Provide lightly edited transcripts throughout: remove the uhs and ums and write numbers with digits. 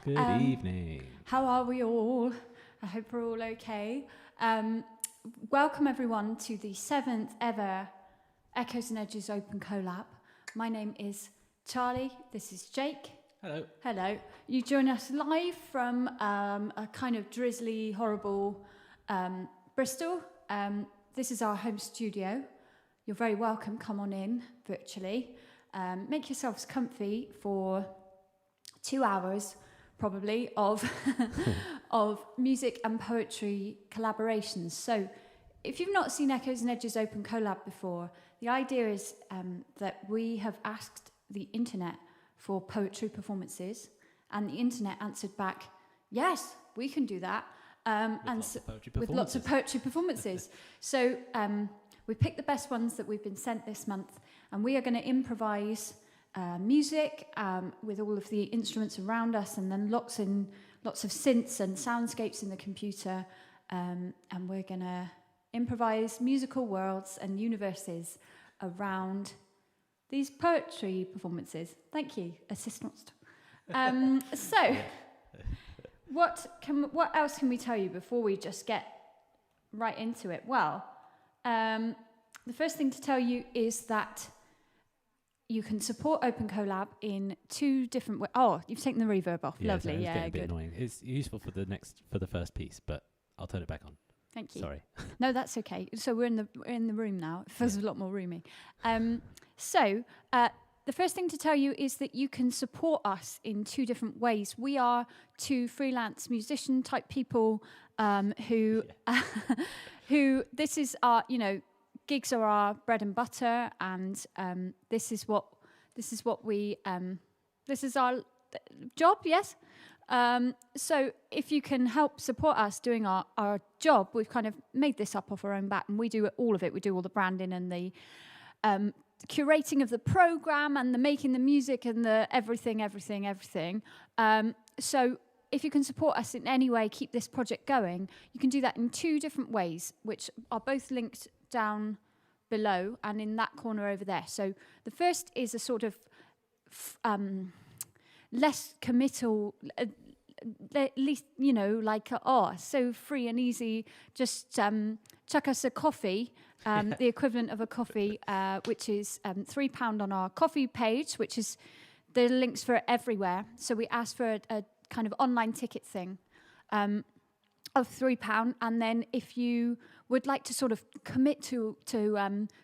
Good evening. How are we all? I hope we're all okay. Welcome everyone to the 7th ever Echoes and Edges Open Collab. My name is Charlie. This is Jake. Hello. Hello. You join us live from a kind of drizzly, horrible Bristol. This is our home studio. You're very welcome. Come on in virtually. Make yourselves comfy for 2 hours probably of of music and poetry collaborations. So if you've not seen Echoes and Edges Open Collab before, the idea is that we have asked the internet for poetry performances, and the internet answered back, yes, we can do that, with lots of poetry performances. So we picked the best ones that we've been sent this month, and we are going to improvise music with all of the instruments around us, and then lots of synths and soundscapes in the computer, and we're going to improvise musical worlds and universes around these poetry performances. Thank you, assistant. So, what else can we tell you before we just get right into it? Well, the first thing to tell you is that you can support Open Collab in 2 different ways. Oh, you've taken the reverb off. Yeah, Lovely. So it's yeah, getting a bit good. annoying. It's useful for the first piece, but I'll turn it back on. Thank you. Sorry. No, that's okay. So we're in the room now. It feels a lot more roomy. So the first thing to tell you is that you can support us in 2 different ways. We are 2 freelance musician type people who who this is our, gigs are our bread and butter, and this is our job, yes. So if you can help support us doing our job, we've kind of made this up off our own bat, and we do all of it. We do all the branding and the curating of the program and the making the music and the everything. So if you can support us in any way, keep this project going, you can do that in 2 different ways, which are both linked down below and in that corner over there. So the first is a sort of less committal, at least, so free and easy, just chuck us a coffee, the equivalent of a coffee, which is £3 on our coffee page, which is, the links for it everywhere. So we asked for a kind of online ticket thing of £3, and then if you would like to sort of commit to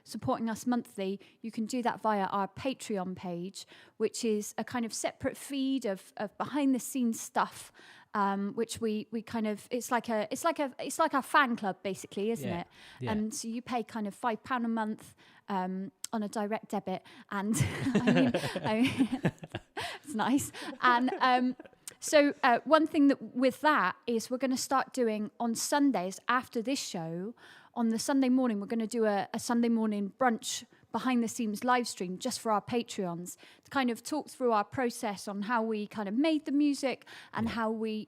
supporting us monthly, you can do that via our Patreon page, which is a kind of separate feed of behind the scenes stuff, which we kind of, it's like our fan club basically, isn't it? Yeah. And so you pay kind of £5 a month on a direct debit, and it's nice. And so one thing with that is we're going to start doing on Sundays after this show. On the Sunday morning, we're going to do a Sunday morning brunch behind the scenes live stream just for our Patreons to kind of talk through our process on how we kind of made the music and how we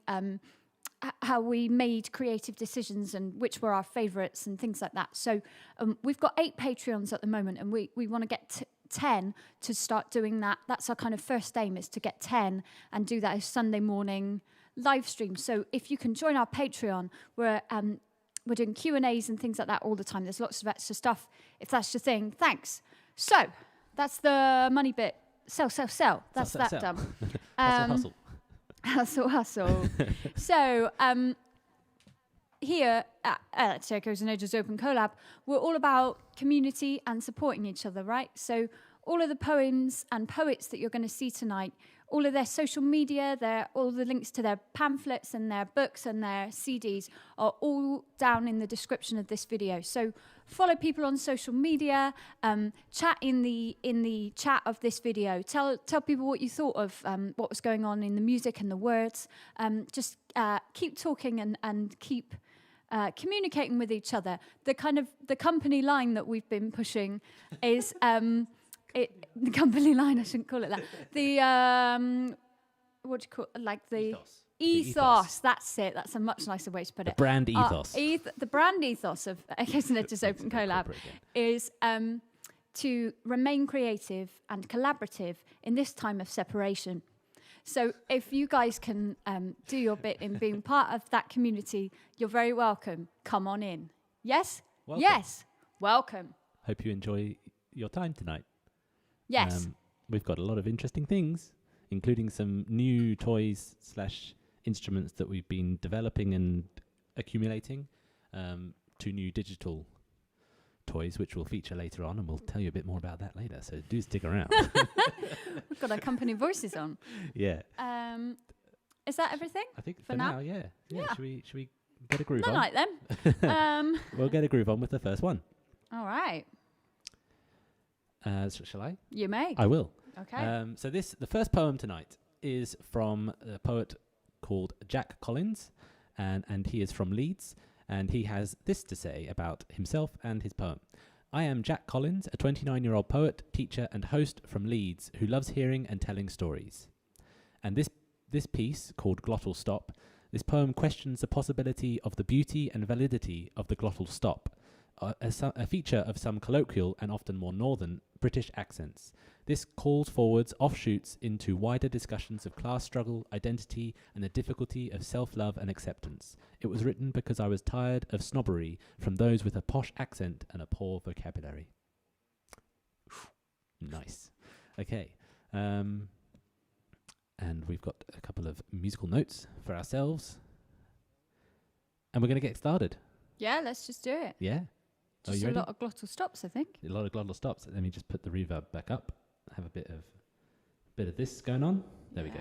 made creative decisions and which were our favourites and things like that. So we've got 8 Patreons at the moment, and we want to get 10 to start doing that. That's our kind of first aim, is to get 10 and do that as Sunday morning live stream. So if you can join our Patreon, we're doing Q&As and things like that all the time. There's lots of extra stuff if that's your thing. Thanks. So that's the money bit. Sell. That's that done. Hustle. So here at Echoes and Edges Open Collab, we're all about community and supporting each other, right? So all of the poems and poets that you're going to see tonight, all of their social media, all the links to their pamphlets and their books and their CDs are all down in the description of this video. So follow people on social media, chat in the chat of this video. Tell people what you thought of what was going on in the music and the words. Just keep talking and keep communicating with each other. The company line that we've been pushing is the company line. I shouldn't call it that. The what do you call it? Like the ethos. That's it. That's a much nicer way to put it. The brand ethos. The brand ethos of Setlist Open Collab is to remain creative and collaborative in this time of separation. So if you guys can do your bit in being part of that community, you're very welcome. Come on in. Yes? Welcome. Yes. Welcome. Hope you enjoy your time tonight. Yes. We've got a lot of interesting things, including some new toys / instruments that we've been developing and accumulating. 2 new digital toys, which will feature later on, and we'll tell you a bit more about that later. So do stick around. We've got our company voices on. Yeah. Is that everything? I think for now, yeah. Should we get a groove on? Night then. We'll get a groove on with the first one. All right. Shall I? You may. I will. Okay. So the first poem tonight is from a poet called Jack Collins, and he is from Leeds, and he has this to say about himself and his poem. I am Jack Collins, a 29-year-old poet, teacher, and host from Leeds who loves hearing and telling stories. And this piece, called Glottal Stop, this poem questions the possibility of the beauty and validity of the glottal stop, a feature of some colloquial and often more northern British accents. This calls forwards offshoots into wider discussions of class struggle, identity, and the difficulty of self-love and acceptance. It was written because I was tired of snobbery from those with a posh accent and a poor vocabulary. Nice. Okay. And we've got a couple of musical notes for ourselves. And we're going to get started. Yeah, let's just do it. Yeah. Just a lot of glottal stops, I think. A lot of glottal stops. Let me just put the reverb back up. Have a bit of this going on. There we go.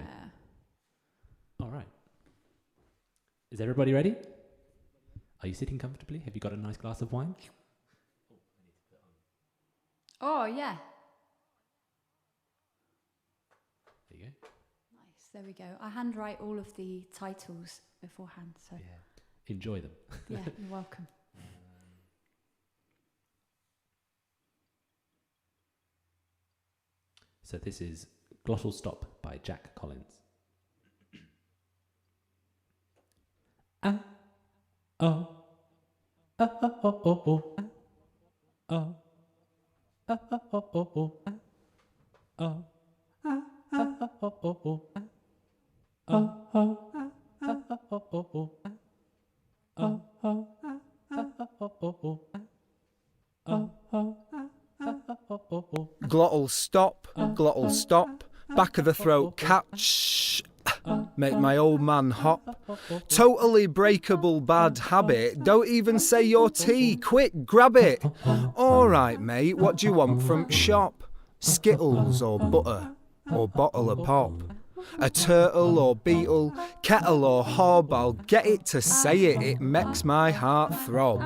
All right. Is everybody ready? Are you sitting comfortably? Have you got a nice glass of wine? Oh, yeah. There you go. Nice. There we go. I handwrite all of the titles beforehand, so yeah. Enjoy them. Yeah, you're welcome. So this is Glottal Stop by Jack Collins. Oh, oh, oh, oh, oh, oh, oh, oh, oh, oh, oh, oh, Glottal stop, glottal stop, back of the throat catch, make my old man hop. Totally breakable bad habit, don't even say your tea, quick grab it. Alright mate, what do you want from shop? Skittles or butter, or bottle of pop? A turtle or beetle, kettle or hob, I'll get it to say it, it makes my heart throb.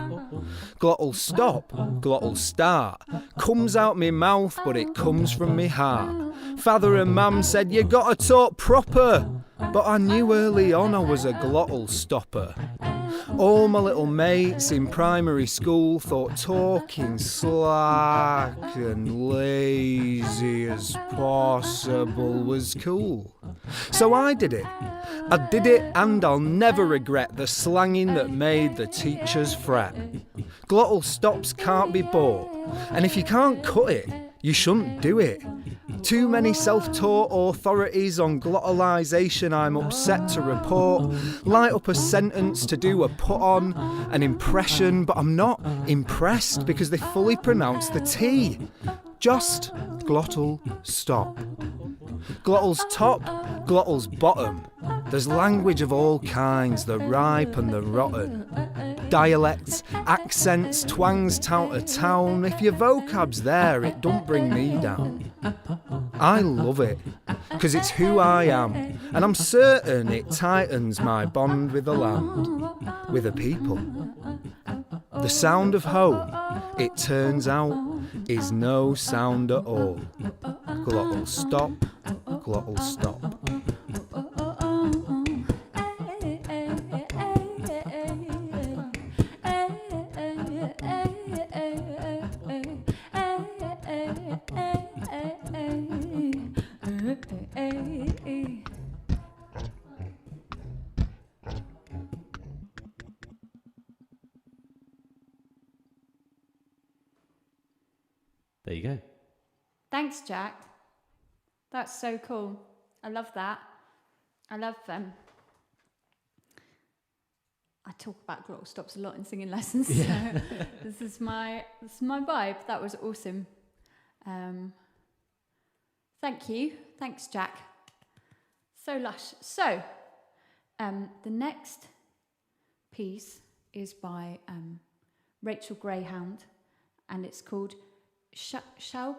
Glottal stop, glottal start, comes out me mouth but it comes from me heart. Father and Mam said you gotta talk proper, but I knew early on I was a glottal stopper. All my little mates in primary school thought talking slack and lazy as possible was cool. So I did it. I did it and I'll never regret the slanging that made the teachers fret. Glottal stops can't be bought, and if you can't cut it, you shouldn't do it. Too many self-taught authorities on glottalisation I'm upset to report. Light up a sentence to do a put-on, an impression, but I'm not impressed because they fully pronounce the T. Just glottal stop. Glottal's top, glottal's bottom. There's language of all kinds, the ripe and the rotten. dialects, accents, twangs, town to town. If your vocab's there, it don't bring me down. I love it, 'cause it's who I am, and I'm certain it tightens my bond with the land, with the people. The sound of home, it turns out, is no sound at all. Glottal stop, glottal stop. There you go. Thanks, Jack. That's so cool. I love that. I love I talk about glottal stops a lot in singing lessons. Yeah. So this is my vibe. That was awesome. Thank you. Thanks, Jack. So lush. So the next piece is by Rachael Greyhound, and it's called Schachspielers.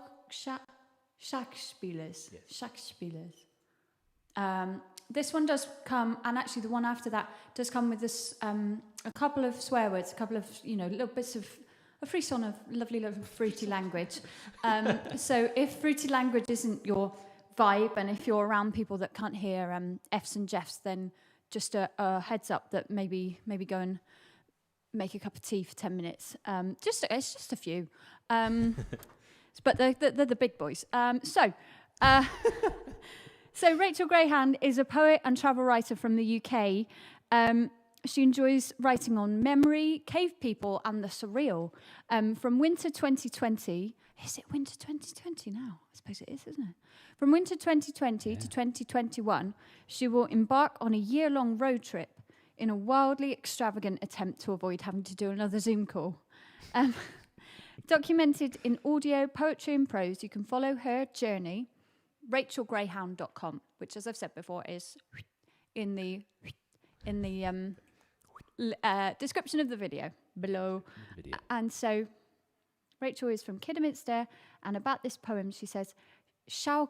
Yes. Schachspielers. This one does come, and actually the one after that does come with this a couple of swear words, a couple of little bits of a frisson of lovely little fruity language. So if fruity language isn't your vibe, and if you're around people that can't hear F's and Jeffs, then just a heads up that maybe go and make a cup of tea for 10 minutes. It's just a few. But they're the big boys. So Rachael Greyhound is a poet and travel writer from the UK. She enjoys writing on memory, cave people, and the surreal. From winter 2020, is it winter 2020 now? I suppose it is, isn't it? From winter 2020 to 2021, she will embark on a year-long road trip in a wildly extravagant attempt to avoid having to do another Zoom call. Documented in audio, poetry and prose, you can follow her journey, rachaelgreyhound.com, which, as I've said before, is in the description of the video below. And so Rachael is from Kidderminster, and about this poem she says, Schachspielers.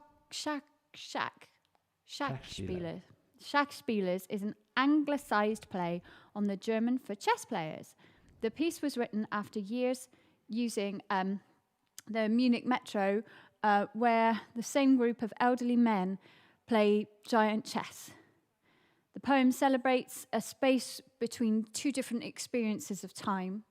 Schachspielers is an anglicised play on the German for chess players. The piece was written after years using the Munich metro, where the same group of elderly men play giant chess. The poem celebrates a space between two different experiences of time.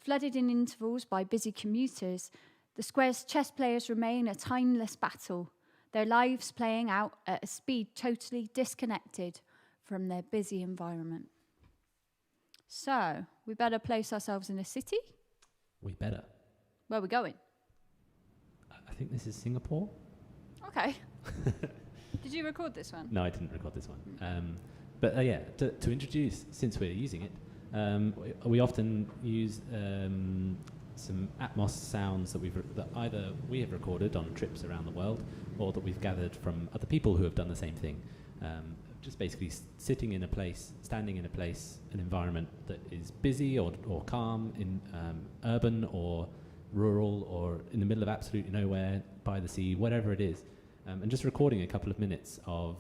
Flooded in intervals by busy commuters, the square's chess players remain a timeless battle, their lives playing out at a speed totally disconnected from their busy environment. So, we better place ourselves in a city? We better. Where are we going? I think this is Singapore. Okay. Did you record this one? No, I didn't record this one. But to introduce, since we're using it, we often use some Atmos sounds that either we have recorded on trips around the world, or that we've gathered from other people who have done the same thing. Just basically standing in a place, an environment that is busy or calm, in urban or rural or in the middle of absolutely nowhere, by the sea, whatever it is. And just recording a couple of minutes of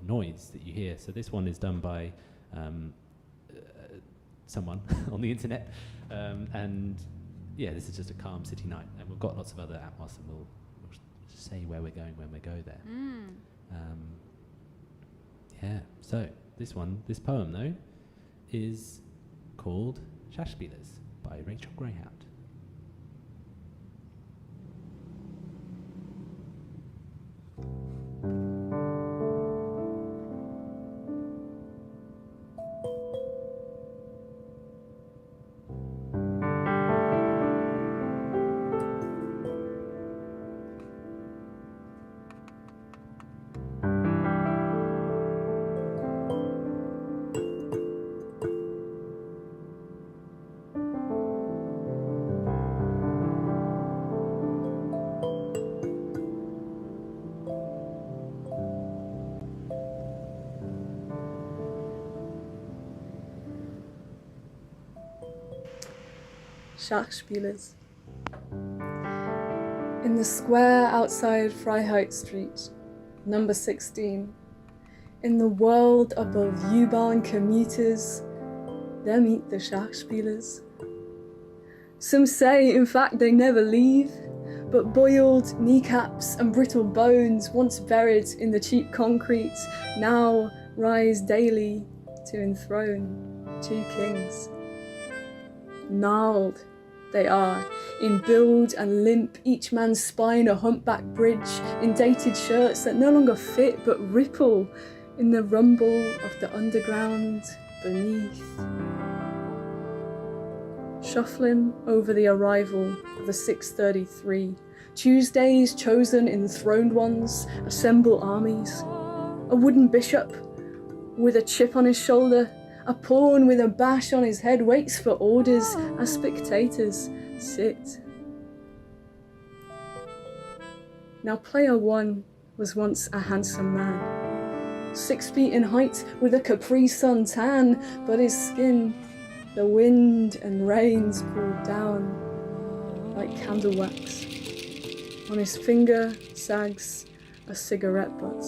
noise that you hear. So this one is done by someone on the internet. This is just a calm city night. And we've got lots of other Atmos, and we'll say where we're going when we go there. So this poem, though, is called Schachspielers by Rachael Greyhound. Schachspielers. In the square outside Freiheit Street, number 16, in the world above U-Bahn commuters, there meet the Schachspielers. Some say, in fact, they never leave, but boiled kneecaps and brittle bones, once buried in the cheap concrete, now rise daily to enthrone 2 kings. Gnarled they are, in build and limp, each man's spine a humpback bridge, in dated shirts that no longer fit but ripple in the rumble of the underground beneath. Shuffling over the arrival of the 633, Tuesday's chosen enthroned ones assemble armies. A wooden bishop with a chip on his shoulder, a pawn with a bash on his head waits for orders as spectators sit. Now player 1 was once a handsome man, 6 feet in height with a Capri Sun tan, but his skin the wind and rains pulled down like candle wax. On his finger sags a cigarette butt.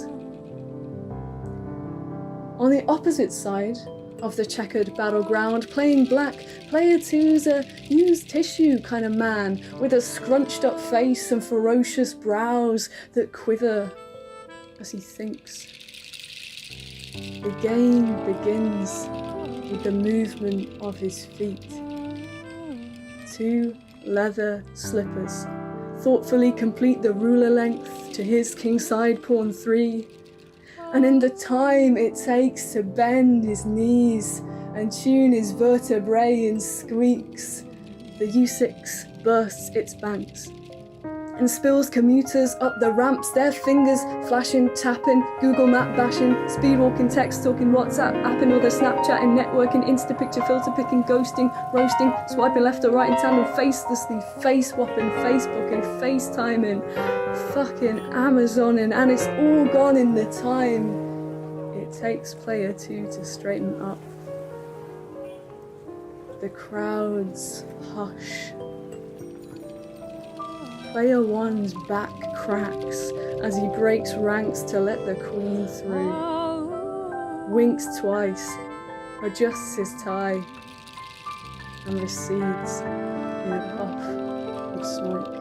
On the opposite side of the checkered battleground, playing black, player 2's a used tissue kind of man with a scrunched up face and ferocious brows that quiver as he thinks. The game begins with the movement of his feet. 2 leather slippers thoughtfully complete the ruler length to his kingside pawn 3. And in the time it takes to bend his knees and tune his vertebrae in squeaks, the U6 bursts its banks and spills commuters up the ramps, their fingers flashing, tapping, Google Map bashing, speedwalking, text talking, WhatsApp, apping, all the Snapchatting, networking, Insta-picture, filter picking, ghosting, roasting, swiping left or right in tandem, facelessly, face-swapping, Facebooking, FaceTiming, fucking Amazoning, and it's all gone in the time it takes player 2 to straighten up. The crowds hush. Player 1's back cracks as he breaks ranks to let the queen through. Winks twice, adjusts his tie, and recedes in a puff of smoke.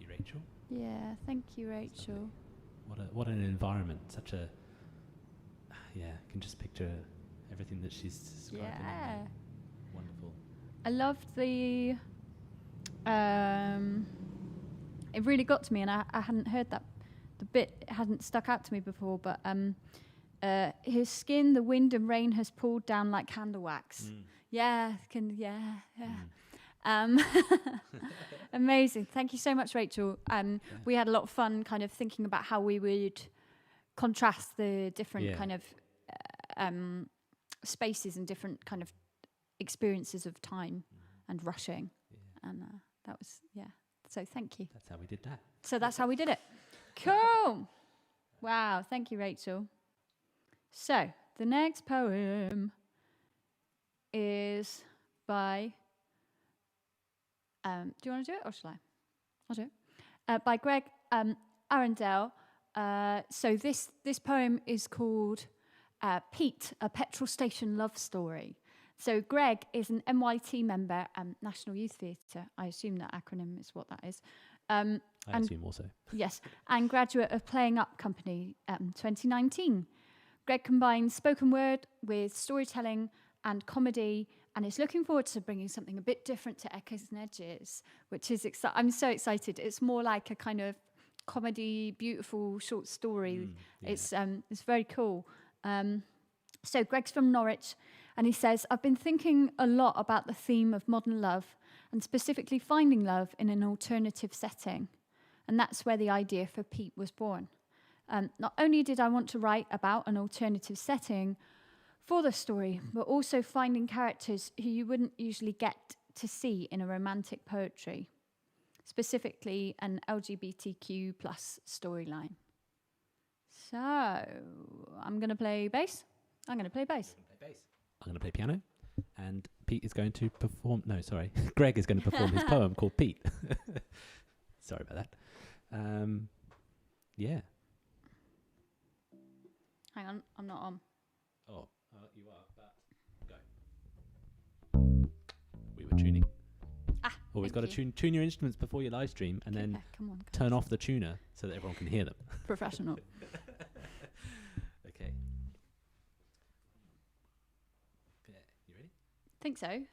Rachel. Yeah, thank you, Rachel. What an environment! Such a I can just picture everything that she's describing. Yeah, wonderful. I loved the. It really got to me, and I hadn't heard that. The bit hadn't stuck out to me before, but his skin, the wind and rain has pulled down like candle wax. Yeah. Amazing. Thank you so much, Rachael. We had a lot of fun kind of thinking about how we would contrast the different kind of spaces and different kind of experiences of time and rushing. And that was, so thank you. That's how we did that. So that's how we did it. Cool. Wow. Thank you, Rachael. So the next poem is by... do you want to do it or shall I? I'll do it. By Greg Arundell. So this poem is called Pete, a Petrol Station Love Story. So Greg is an NYT member, National Youth Theatre. I assume that acronym is what that is. I assume also. Yes, and graduate of Playing Up Company 2019. Greg combines spoken word with storytelling and comedy, and is looking forward to bringing something a bit different to Echoes and Edges, which is I'm so excited. It's more like a kind of comedy, beautiful short story. It's very cool. So Greg's from Norwich, and he says, I've been thinking a lot about the theme of modern love, and specifically finding love in an alternative setting. And that's where the idea for Pete was born. Not only did I want to write about an alternative setting for the story, but also finding characters who you wouldn't usually get to see in a romantic poetry, specifically an LGBTQ plus storyline. So I'm going to play bass. I'm going to play bass. I'm going to play piano. And Pete is going to perform... No, sorry. Greg is going to perform his poem called Pete. Sorry about that. Yeah. Hang on, I'm not on. Oh, you are, but go. We were tuning. Always got to tune your instruments before your live stream and then come on, turn off the tuner so that everyone can hear them. Professional. Okay. Okay, you ready? Think so. 1,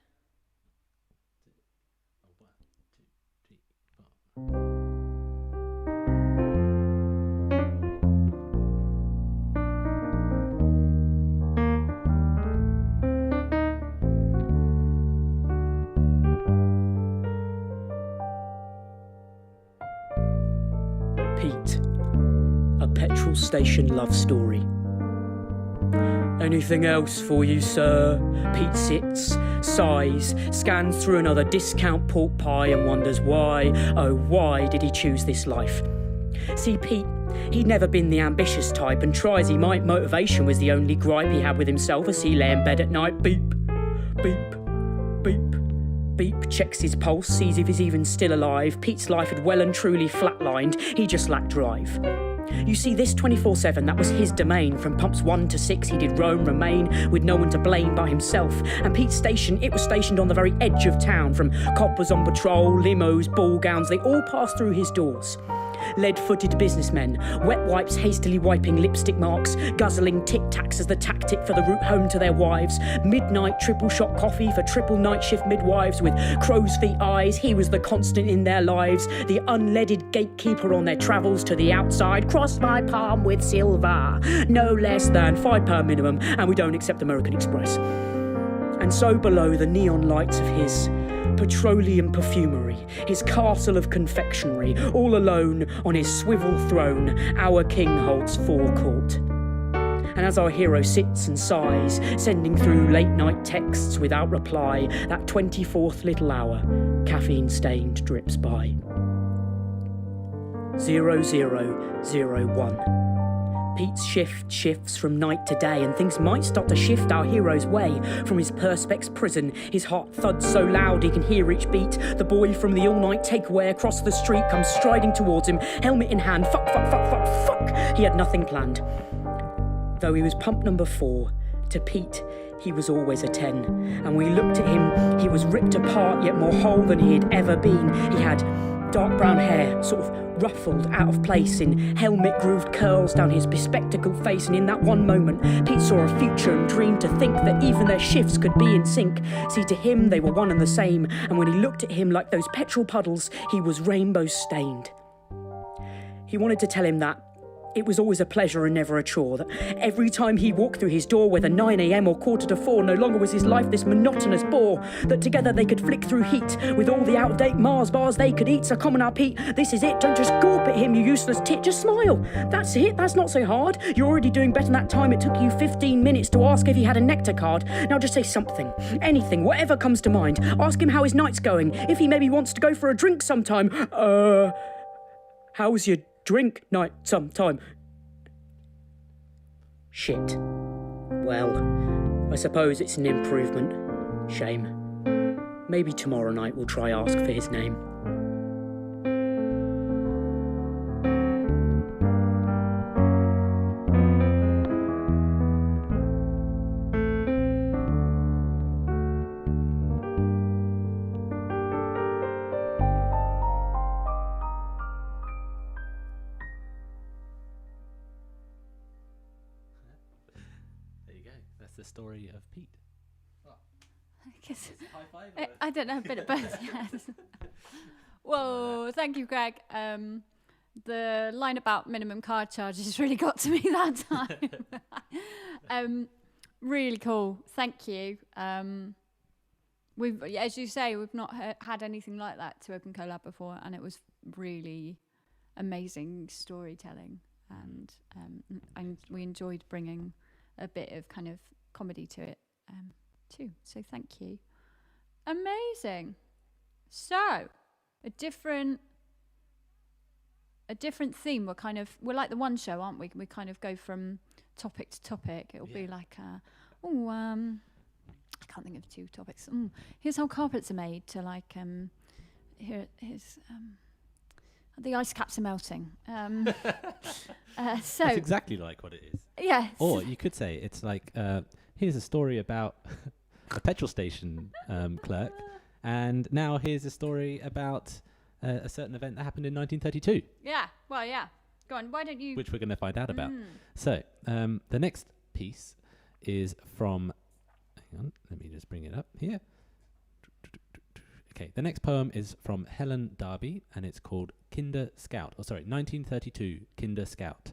2, 3, 4. Pete, a petrol station love story. Anything else for you, sir? Pete sits, sighs, scans through another discount pork pie and wonders why, oh why did he choose this life? See, Pete, he'd never been the ambitious type, and try as he might, motivation was the only gripe he had with himself as he lay in bed at night. Beep, beep, beep. Beep, checks his pulse, sees if he's even still alive. Pete's life had well and truly flatlined, he just lacked drive. You see, this 24/7, that was his domain. From pumps 1 to 6, he did roam, remain, with no one to blame but himself. And Pete's station, it was stationed on the very edge of town. From coppers on patrol, limos, ball gowns, they all passed through his doors. Lead-footed businessmen, wet wipes hastily wiping lipstick marks, guzzling tic-tacs as the tactic for the route home to their wives, midnight triple-shot coffee for triple night shift midwives with crow's feet eyes. He was the constant in their lives, the unleaded gatekeeper on their travels to the outside. Cross my palm with silver, no less than £5 minimum, and we don't accept American Express. And so below the neon lights of his petroleum perfumery, his castle of confectionery, all alone on his swivel throne, our king holds forecourt. And as our hero sits and sighs, sending through late-night texts without reply, that 24th little hour, caffeine-stained, drips by. 0001. Pete's shift shifts from night to day, and things might start to shift our hero's way. From his perspex prison, his heart thuds so loud he can hear each beat. The boy from the all-night takeaway across the street comes striding towards him, helmet in hand. Fuck. He had nothing planned. Though he was pump number 4, to Pete, he was always a 10. And when we looked at him, he was ripped apart, yet more whole than he had ever been. He had dark brown hair, sort of ruffled, out of place, in helmet-grooved curls down his bespectacled face, and in that one moment, Pete saw a future and dreamed to think that even their shifts could be in sync. See, to him, they were one and the same, and when he looked at him like those petrol puddles, he was rainbow-stained. He wanted to tell him that it was always a pleasure and never a chore, that every time he walked through his door, whether 9 a.m. or 3:45, no longer was his life this monotonous bore, that together they could flick through heat with all the out-of-date Mars bars they could eat. So come on now, Pete, this is it. Don't just gawp at him, you useless tit. Just smile. That's it. That's not so hard. You're already doing better than that time it took you 15 minutes to ask if he had a nectar card. Now just say something, anything, whatever comes to mind. Ask him how his night's going, if he maybe wants to go for a drink sometime. How's your drink night sometime? Shit. Well, I suppose it's an improvement. Shame. Maybe tomorrow night we'll try ask for his name. The story of Pete. I don't know, a bit of both, yes. Whoa, thank you, Greg. The line about minimum card charges really got to me that time. Really cool, thank you. We've, as you say, we've not had anything like that to Open Collab before, and it was really amazing storytelling, and we enjoyed bringing a bit of kind of comedy to it too. So thank you. Amazing. So a different theme. We're like the One Show, aren't we? We kind of go from topic to topic. It'll be like I can't think of 2 topics. Here's how carpets are made, to like here's the ice caps are melting. So That's exactly like what it is. Yeah. Or you could say it's like here's a story about a petrol station clerk, and now here's a story about a certain event that happened in 1932. Yeah. Well, yeah. Go on. Why don't you? Which we're going to find out about. So the next piece is from. Hang on, let me just bring it up here. Okay, the next poem is from Helen Darby, and it's called Kinder Scout. 1932 Kinder Scout.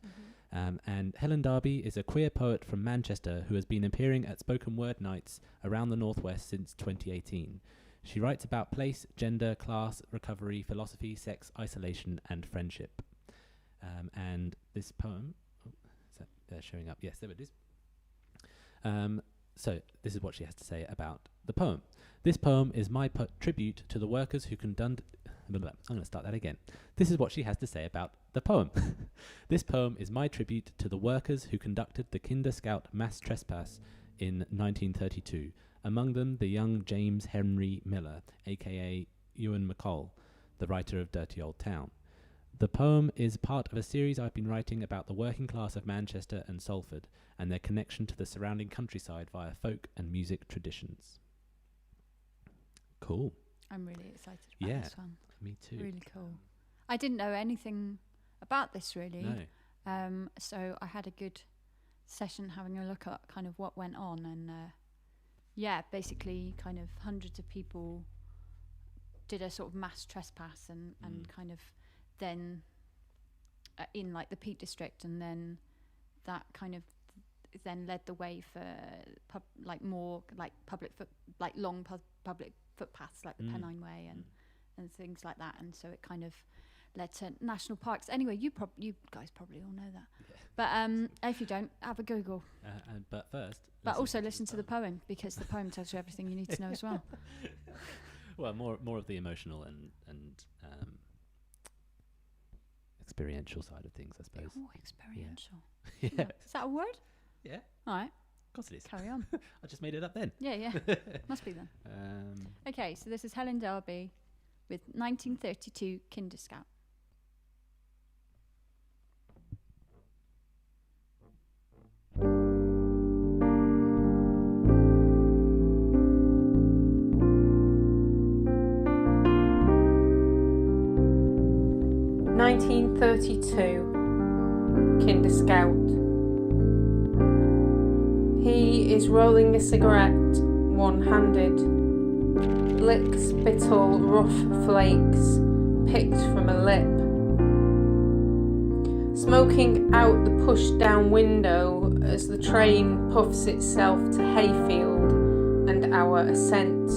And Helen Darby is a queer poet from Manchester who has been appearing at spoken word nights around the Northwest since 2018. She writes about place, gender, class, recovery, philosophy, sex, isolation, and friendship. And this poem, is that showing up? Yes, there it is. So this is what she has to say about the poem. This poem is my tribute to the workers who conducted... I'm going to start that again. This is what she has to say about the poem. This poem is my tribute to the workers who conducted the Kinder Scout mass trespass in 1932. Among them, the young James Henry Miller, a.k.a. Ewan McCall, the writer of Dirty Old Town. The poem is part of a series I've been writing about the working class of Manchester and Salford and their connection to the surrounding countryside via folk and music traditions. Cool. I'm really excited about this one. Me too. Really cool. I didn't know anything about this really. No. So I had a good session having a look at kind of what went on, and basically kind of hundreds of people did a sort of mass trespass and kind of then in like the Peak District, and then that kind of then led the way for more like public long public footpaths like the Pennine Way and things like that, and so it kind of led to national parks. Anyway, you guys probably all know that, but if you don't, have a Google. But first, also listen to the poem, because the poem tells you everything you need to know as well. Well, more of the emotional and experiential side of things, I suppose. Oh, experiential. Yeah. Is that a word? Yeah. All right. Of course it is. Carry on. I just made it up then. Yeah. Must be then. Okay, so this is Helen Darby with 1932 Kinder Scout. Kinder Scout. He is rolling a cigarette one-handed, licks spittle rough flakes picked from a lip. Smoking out the push-down window as the train puffs itself to Hayfield and our ascent.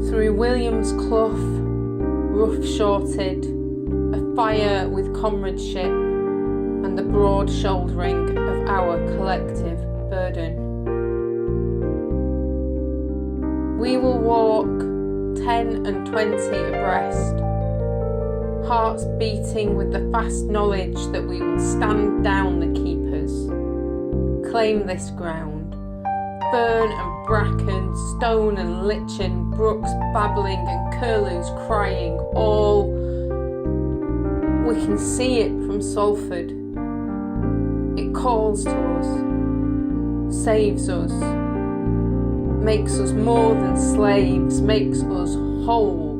Through William's Clough, rough-shorted, a fire with comradeship and the broad shouldering of our collective burden. We will walk 10 and 20 abreast, hearts beating with the fast knowledge that we will stand down the keepers, claim this ground, fern and bracken, stone and lichen, brooks babbling and curlews crying, all. We can see it from Salford. It calls to us, saves us, makes us more than slaves, makes us whole.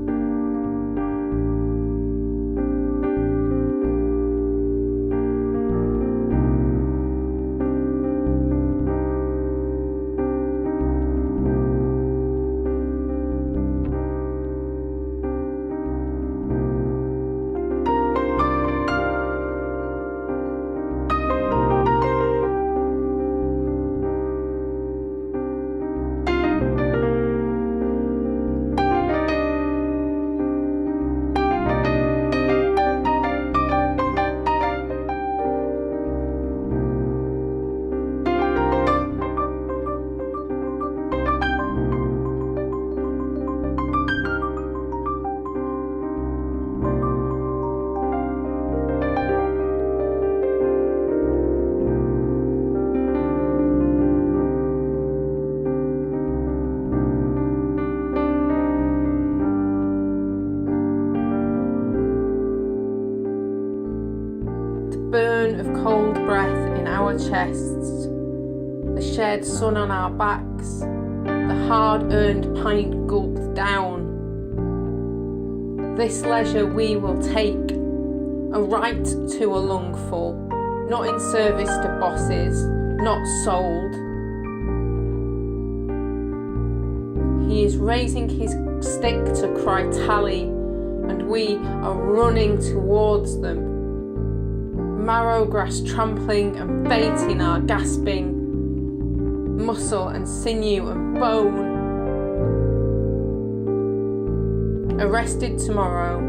our chests, the shared sun on our backs, the hard-earned pint gulped down. This leisure we will take, a right to a lungful, not in service to bosses, not sold. He is raising his stick to cry tally, and we are running towards them. Marrow grass trampling and fate in our gasping, muscle and sinew and bone. Arrested tomorrow,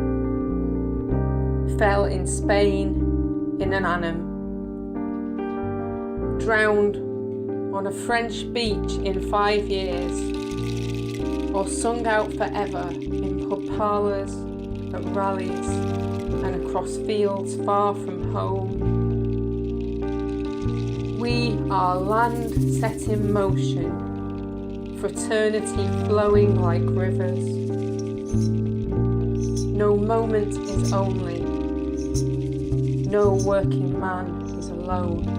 fell in Spain in an annum. Drowned on a French beach in 5 years, or sung out forever in pub parlours, at rallies, and across fields far from home. We are land set in motion, fraternity flowing like rivers. No moment is only, no working man is alone.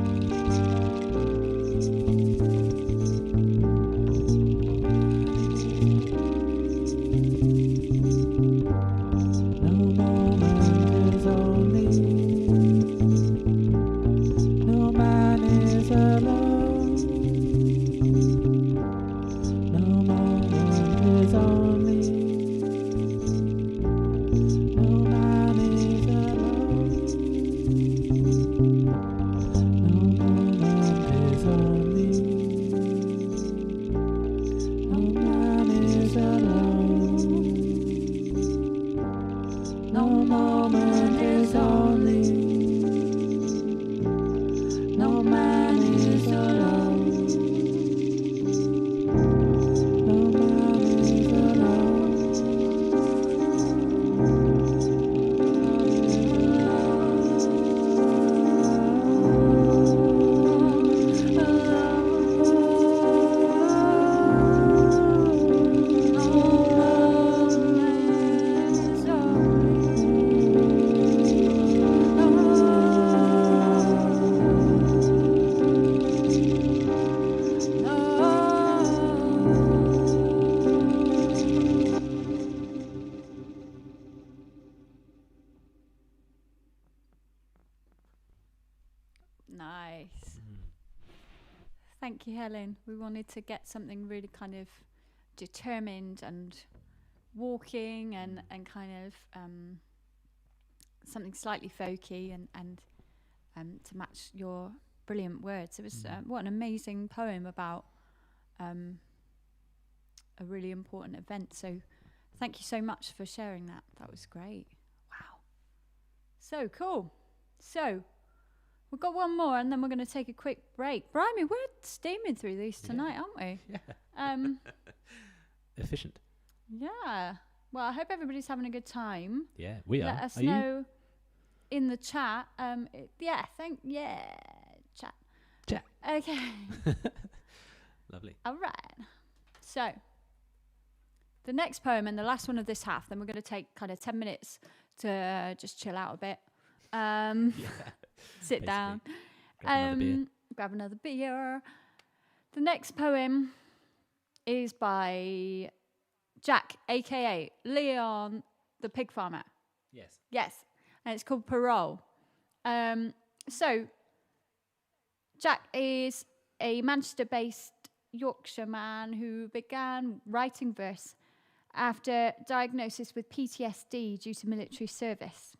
Nice. Thank you, Helen. We wanted to get something really kind of determined and walking and kind of something slightly folky and to match your brilliant words. It was what an amazing poem about a really important event. So thank you so much for sharing that. That was great. Wow. So cool. So we've got one more and then we're going to take a quick break. Blimey, we're steaming through these tonight, aren't we? Yeah. Efficient. Yeah. Well, I hope everybody's having a good time. Yeah, we are. Let us are know you? in the chat. Chat. Chat. Okay. Lovely. All right. So the next poem and the last one of this half, then we're going to take kind of 10 minutes to just chill out a bit. Sit down. Grab another beer. The next poem is by Jack, aka Leon the pig farmer. Yes. And it's called Parole. So Jack is a Manchester-based Yorkshire man who began writing verse after diagnosis with PTSD due to military service.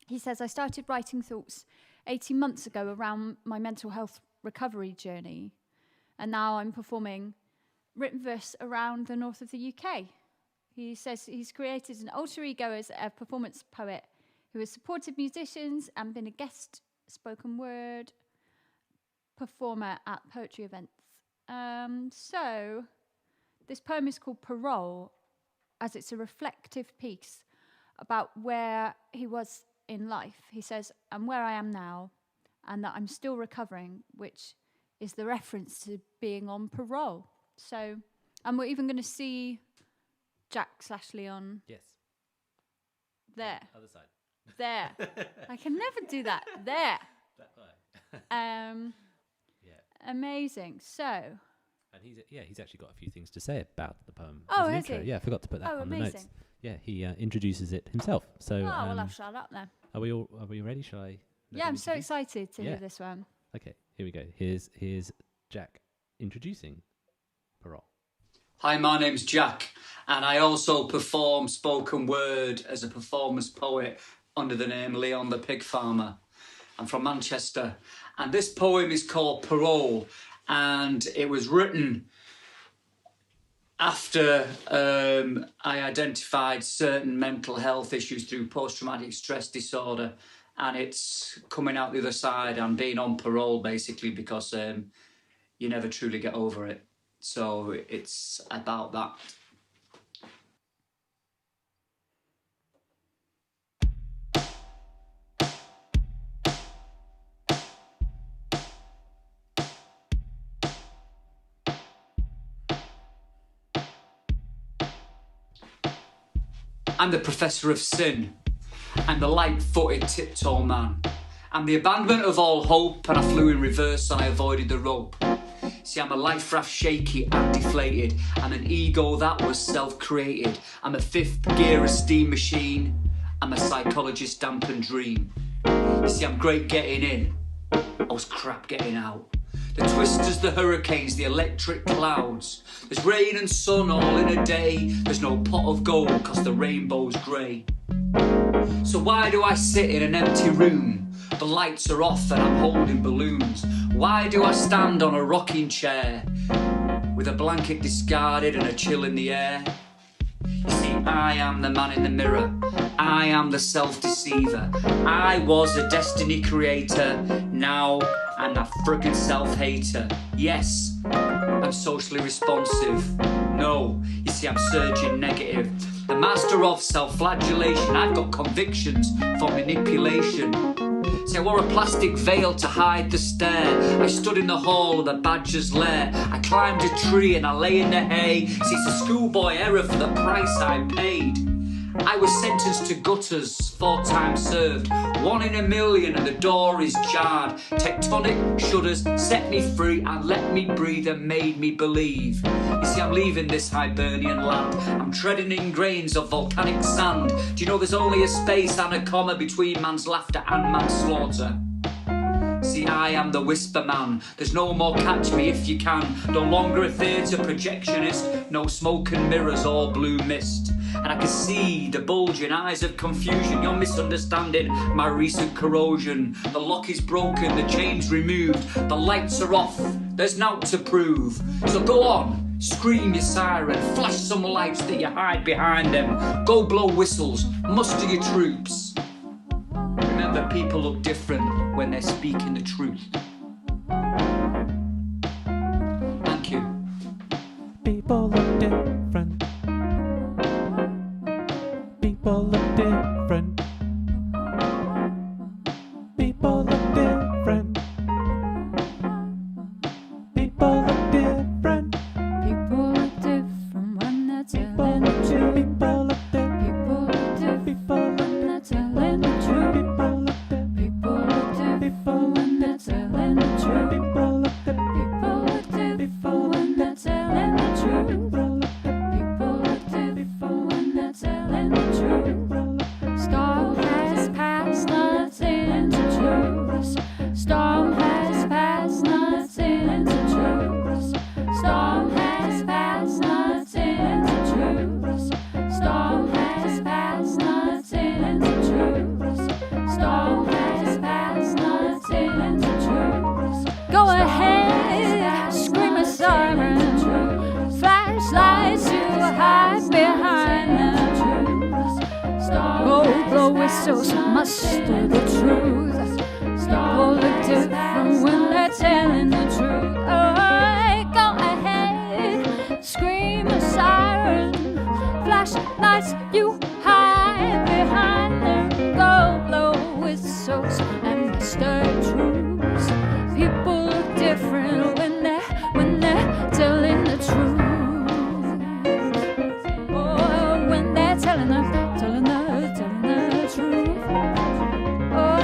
He says, I started writing thoughts 18 months ago around my mental health recovery journey, and now I'm performing written verse around the north of the UK. He says he's created an alter ego as a performance poet who has supported musicians and been a guest spoken word performer at poetry events. So this poem is called Parole, as it's a reflective piece about where he was in life. He says, and where I am now, and that I'm still recovering, which is the reference to being on parole. So, and we're even going to see Jack/Leon. Yes. There. Other side. There. I can never do that. There. That way. Amazing. So. And he's actually got a few things to say about the poem. Oh, as an has intro. he? Yeah, I forgot to put that on amazing. the notes. Yeah, he introduces it himself. So, well, I'll shut up then. Are we ready? Shall I? Yeah, I'm so excited to hear this one. Okay, here we go. Here's Jack introducing Parole. Hi, my name's Jack, and I also perform spoken word as a performance poet under the name Leon the Pig Farmer. I'm from Manchester, and this poem is called Parole, and it was written after I identified certain mental health issues through post-traumatic stress disorder, and it's coming out the other side and being on parole, basically, because you never truly get over it. So it's about that. I'm the professor of sin. I'm the light-footed tiptoe man. I'm the abandonment of all hope, and I flew in reverse and I avoided the rope. See, I'm a life raft shaky and deflated. I'm an ego that was self-created. I'm a fifth gear of steam machine. I'm a psychologist dampened dream. You see, I'm great getting in. I was crap getting out. The twisters, the hurricanes, the electric clouds. There's rain and sun all in a day. There's no pot of gold cause the rainbow's grey. So why do I sit in an empty room? The lights are off and I'm holding balloons. Why do I stand on a rocking chair with a blanket discarded and a chill in the air? You see, I am the man in the mirror. I am the self-deceiver. I was a destiny creator. Now I'm that friggin' self-hater. Yes, I'm socially responsive. No, you see, I'm surging negative. The master of self-flagellation. I've got convictions for manipulation. See, I wore a plastic veil to hide the stare. I stood in the hall of the badger's lair. I climbed a tree and I lay in the hay. See, it's a schoolboy error for the price I paid. I was sentenced to gutters, 4 times served. 1 in a million and the door is jarred. Tectonic shudders set me free and let me breathe and made me believe. You see, I'm leaving this Hibernian land. I'm treading in grains of volcanic sand. Do you know there's only a space and a comma between man's laughter and manslaughter? See, I am the whisper man. There's no more catch me if you can. No longer a theatre projectionist. No smoke and mirrors or blue mist. And I can see the bulging eyes of confusion. You're misunderstanding my recent corrosion. The lock is broken, the chain's removed. The lights are off, there's naught to prove. So go on, scream your siren. Flash some lights that you hide behind them. Go blow whistles, muster your troops. Remember, people look different when they're speaking the truth. Thank you. People look different. People look different. People look different. People look different. People look different when they're telling the truth. People look different. People look different when they're telling the truth. People look different. People look different when they're telling the truth. People look different. People look different when they're telling the truth. People look different when they're telling the truth. Storm has passed, nothing to truth. Storm has passed, nothing to truth. Storm has passed, nothing to truth. Storm has passed, nothing to truth. Storm has passed, nothing to truth. Go ahead, scream a siren. Flashlights you hide behind them. Go blow whistles, muster the truth. People look different when they're telling the truth. Oh, go ahead, scream a siren. Flashlights you hide behind them. Go blow whistles and muster truths. People look different when they're telling the truth. Oh, when they're telling the truth. Oh,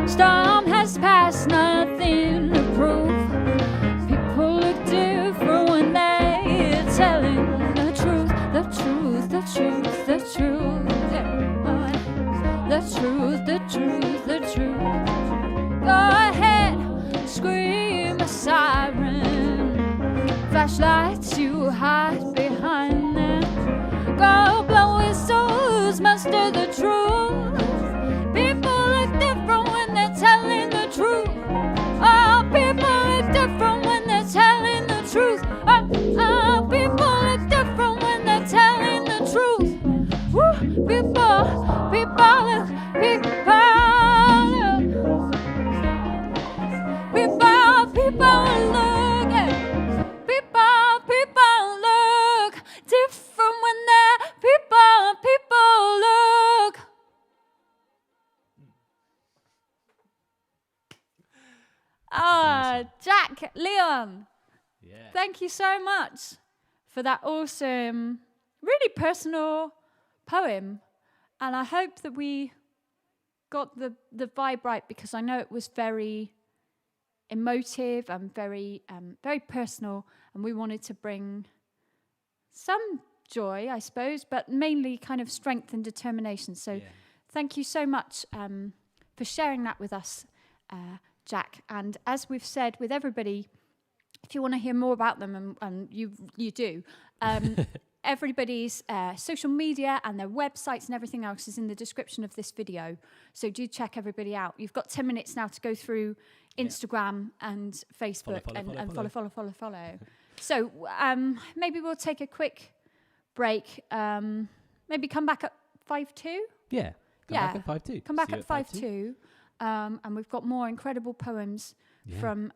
storm has passed, nothing to prove. Leon. Yeah. Thank you so much for that awesome, really personal poem. And I hope that we got the vibe right, because I know it was very emotive and very personal, and we wanted to bring some joy, I suppose, but mainly kind of strength and determination. So thank you so much for sharing that with us, Jack. And as we've said with everybody, if you want to hear more about them, and you do, everybody's social media and their websites and everything else is in the description of this video. So do check everybody out. You've got 10 minutes now to go through Instagram and Facebook and follow. So maybe we'll take a quick break. Maybe come back at 5:02. Yeah. Come back at 5:02. Come back at 5:02. And we've got more incredible poems from...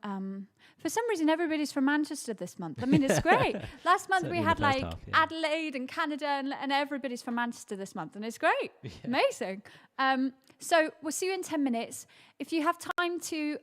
for some reason, everybody's from Manchester this month. I mean, it's great. Last month we had like Adelaide and Canada, and everybody's from Manchester this month, and it's great. Yeah. Amazing. So we'll see you in 10 minutes. If you have time to...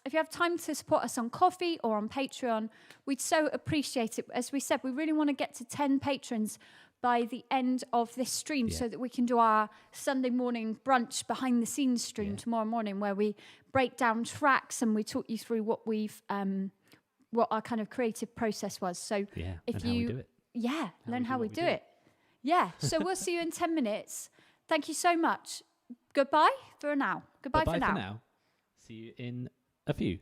if you have time to support us on Ko-fi or on Patreon, we'd so appreciate it. As we said, we really want to get to 10 patrons by the end of this stream, so that we can do our Sunday morning brunch behind the scenes stream tomorrow morning, where we break down tracks and we talk you through what our kind of creative process was. So if you learn how we do it. Yeah. So we'll see you in 10 minutes. Thank you so much. Goodbye for now. Goodbye for now. See you in a few.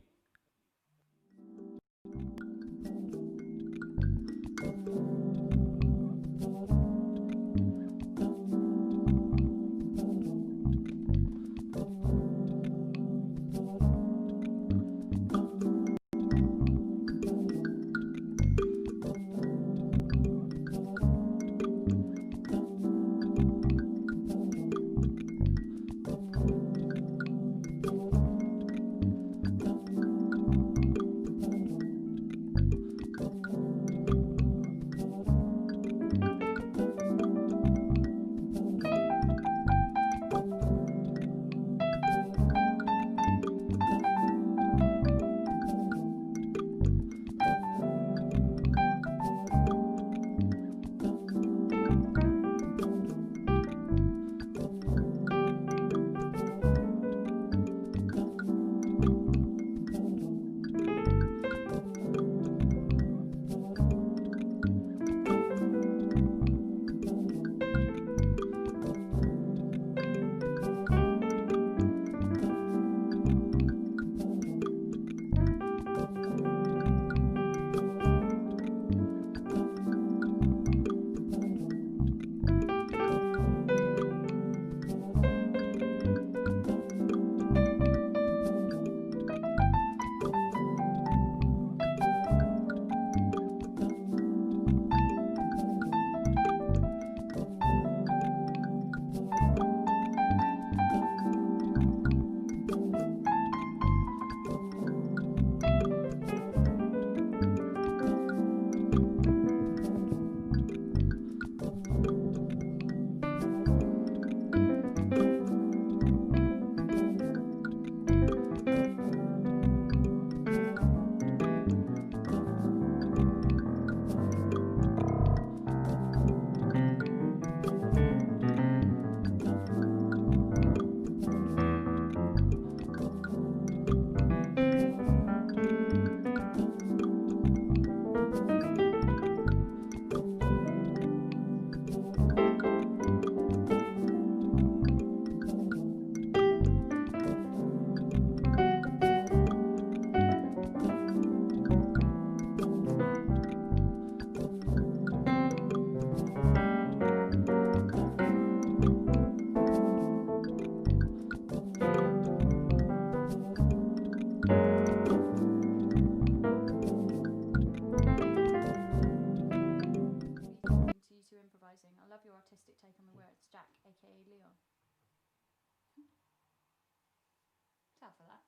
I love your artistic take on the words, Jack, aka Leon. Tell for that.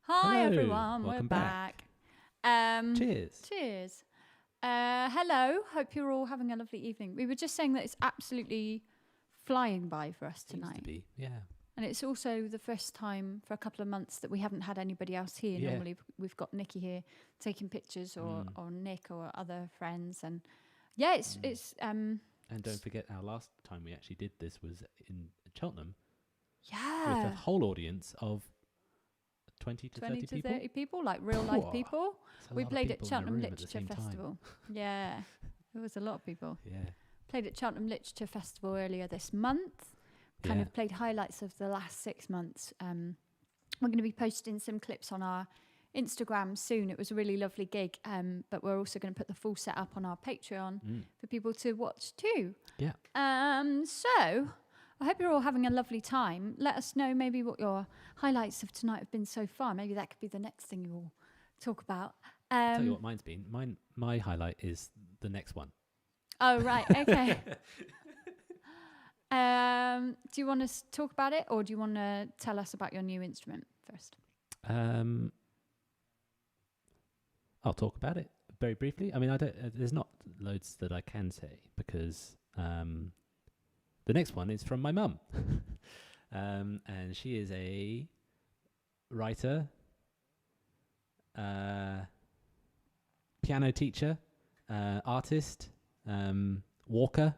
Hi Hello, everyone, we're welcome back. Cheers. Cheers. Hello, hope you're all having a lovely evening. We were just saying that it's absolutely flying by for us Seems to tonight. be, yeah. And it's also the first time for a couple of months that we haven't had anybody else here. Yeah. Normally we've got Nikki here taking pictures or Nick or other friends. And yeah, it's And don't forget, our last time we actually did this was in Cheltenham with yeah, a whole audience of 20 to 20 30 to people. 30 people, like real life Whoa. people. That's a We lot of played at people in a Cheltenham room at the Literature same time. Festival. Yeah, it was a lot of people. Yeah. Played at Cheltenham Literature Festival earlier this month. Kind Yeah. of played highlights of the last 6 months. We're going to be posting some clips on our Instagram soon. It was a really lovely gig, but we're also going to put the full set up on our Patreon for people to watch too. Yeah. So I hope you're all having a lovely time. Let us know maybe what your highlights of tonight have been so far. Maybe that could be the next thing you all talk about. Tell you what mine's been. My highlight is the next one. Oh, right. Okay. Do you want to talk about it, or do you want to tell us about your new instrument first? I'll talk about it very briefly. I mean, there's not loads that I can say because the next one is from my mum, and she is a writer, piano teacher, artist, walker.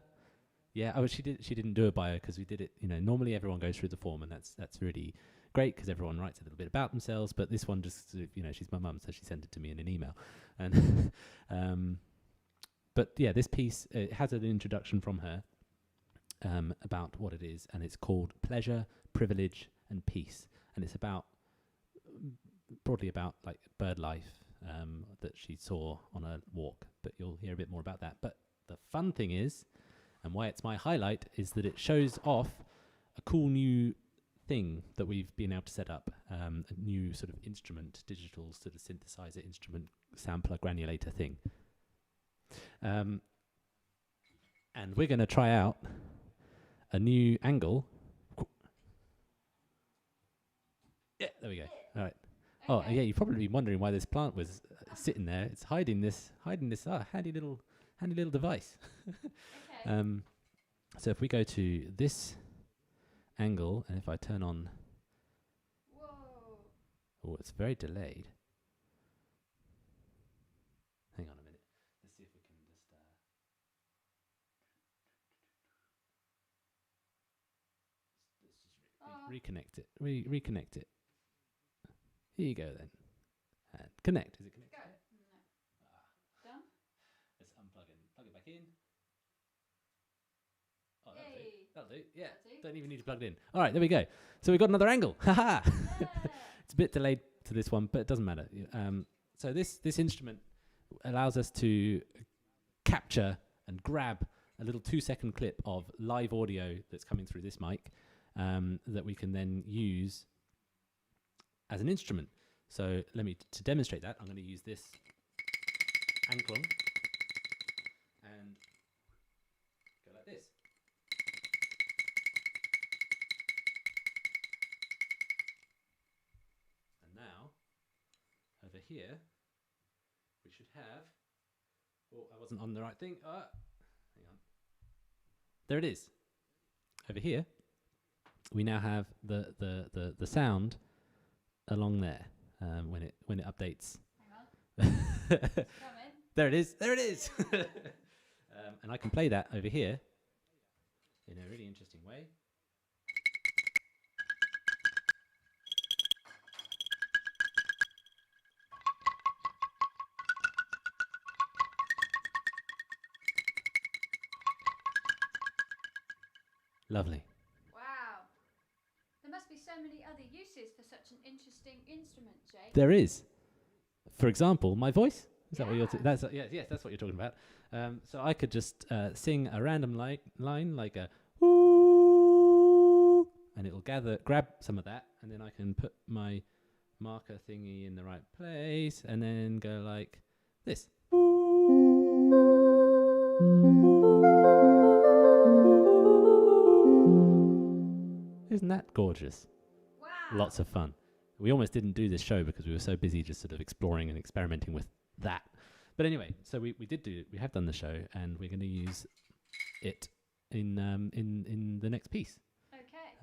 Yeah, she didn't do a bio because we did it. Normally everyone goes through the form, and that's really great because everyone writes a little bit about themselves. But this one just, she's my mum, so she sent it to me in an email. And but yeah, this piece it has an introduction from her about what it is, and it's called Pleasure, Privilege, and Peace, and it's broadly about like bird life that she saw on a walk. But you'll hear a bit more about that. But the fun thing is, and why it's my highlight, is that it shows off a cool new thing that we've been able to set up, a new sort of instrument, digital sort of synthesizer instrument, sampler, granulator thing. And we're going to try out a new angle. Yeah, there we go. All right. Oh, yeah, you've probably been wondering why this plant was sitting there. It's hiding this handy little device. So if we go to this angle, and if I turn on... Oh, it's very delayed. Hang on a minute. Let's see if we can just... let's just reconnect it. Reconnect it. Here you go then. And connect. Is it connected? Go. No. Done? Let's unplug it. Plug it back in. Oh, Yay. that'll do. Yeah. That'll do. Don't even need to plug it in. All right, there we go. So we've got another angle. Haha. It's a bit delayed to this one, but it doesn't matter. So this instrument allows us to capture and grab a little 2-second clip of live audio that's coming through this mic that we can then use as an instrument. So to demonstrate that, I'm going to use this anklung and go like this. And now, over here, we should have... Oh, I wasn't on the right thing. Hang on. There it is. Over here, we now have the sound along there when it updates. Hang on. There it is. There it is. And I can play that over here in a really interesting way. Lovely. Wow. There must be so many other uses for such an interesting instrument, Jake. There is. For example, my voice. Is that what you're? Yeah. That's yes. That's what you're talking about. So I could just sing a random line like a ooh, and it'll grab some of that, and then I can put my marker thingy in the right place, and then go like this. Isn't that gorgeous? Wow. Lots of fun. We almost didn't do this show because we were so busy just sort of exploring and experimenting with that. But anyway, so we have done the show, and we're going to use it in the next piece. Okay.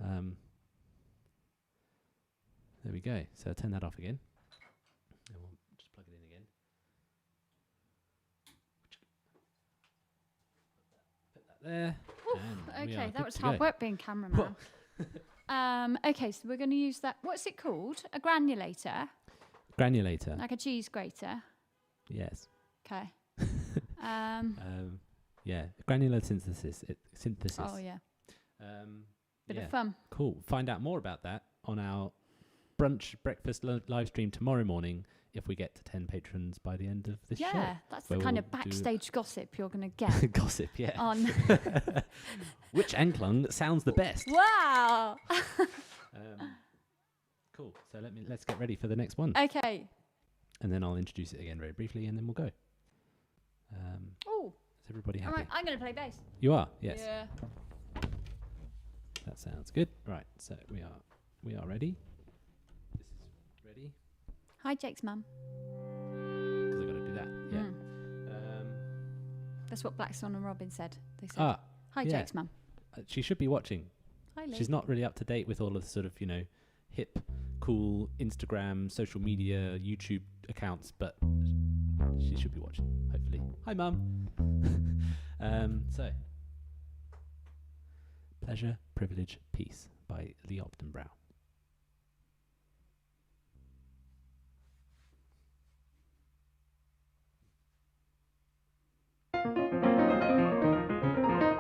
There we go. So I'll turn that off again. And we'll just plug it in again. Put that there. And we are Okay, that good was to hard go. work being cameraman. Okay, so we're going to use that. What's it called? A granulator, Granulator. like a cheese grater. Yes. Okay. Yeah. Granular synthesis. Oh yeah. Bit yeah. of fun. Cool. Find out more about that on our brunch breakfast live stream tomorrow morning if we get to 10 patrons by the end of this show. Yeah, that's the where kind we'll of backstage gossip you're going to get Gossip, yeah. on. Which Anklang sounds the best? Wow. Cool. So let's get ready for the next one. Okay. And then I'll introduce it again very briefly, and then we'll go. Oh. Is everybody All happy? right, I'm going to play bass. You are? Yes. Yeah. That sounds good. Right. So we are ready. This is ready. Hi, Jake's mum. Because I've got to do that. Yeah. That's what Blackswan and Robin said. They said, hi, yeah. Jake's mum. She should be watching. Hi, Lee. She's not really up to date with all of the sort of, hip, cool Instagram, social media, YouTube accounts, but she should be watching, hopefully. Hi, Mum. So, Pleasure, Privilege, Peace by Lee Upton Brouw.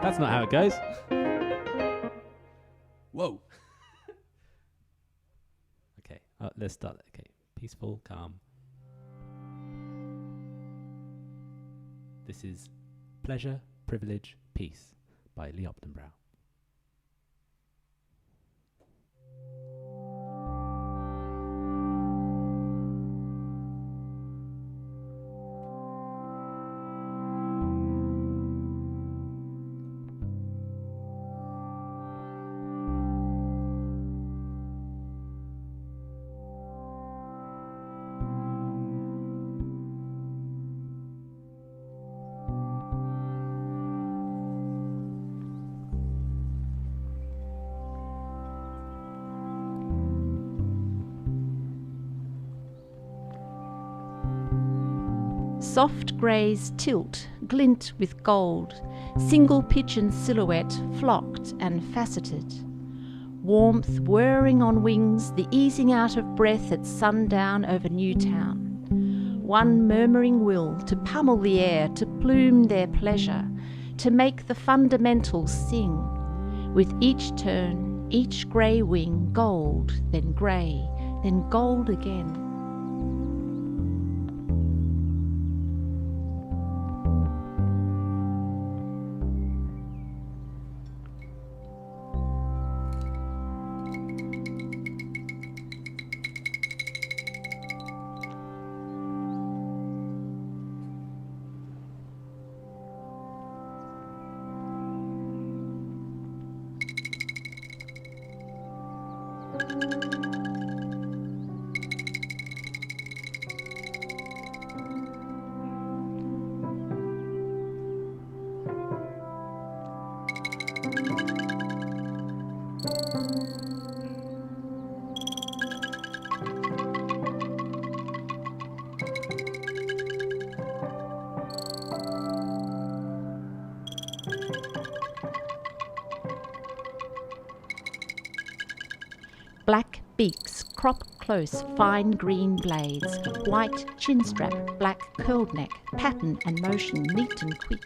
That's not how it goes. Whoa. Okay, let's start. Okay, peaceful, calm. This is Pleasure, Privilege, Peace by Lee Upton Brouw. Soft greys tilt, glint with gold, single pigeon silhouette flocked and faceted. Warmth whirring on wings, the easing out of breath at sundown over Newtown. One murmuring will to pummel the air, to plume their pleasure, to make the fundamentals sing. With each turn, each grey wing gold, then grey, then gold again. Black beaks crop close fine green blades, white chin strap, black curled neck, pattern and motion neat and quick.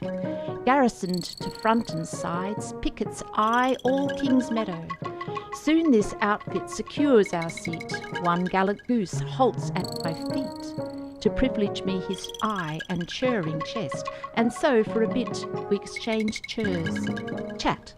Garrisoned to front and sides, picket's eye all King's Meadow. Soon this outfit secures our seat. One gallant goose halts at my feet to privilege me his eye and churring chest, and so for a bit we exchange churs. Chat.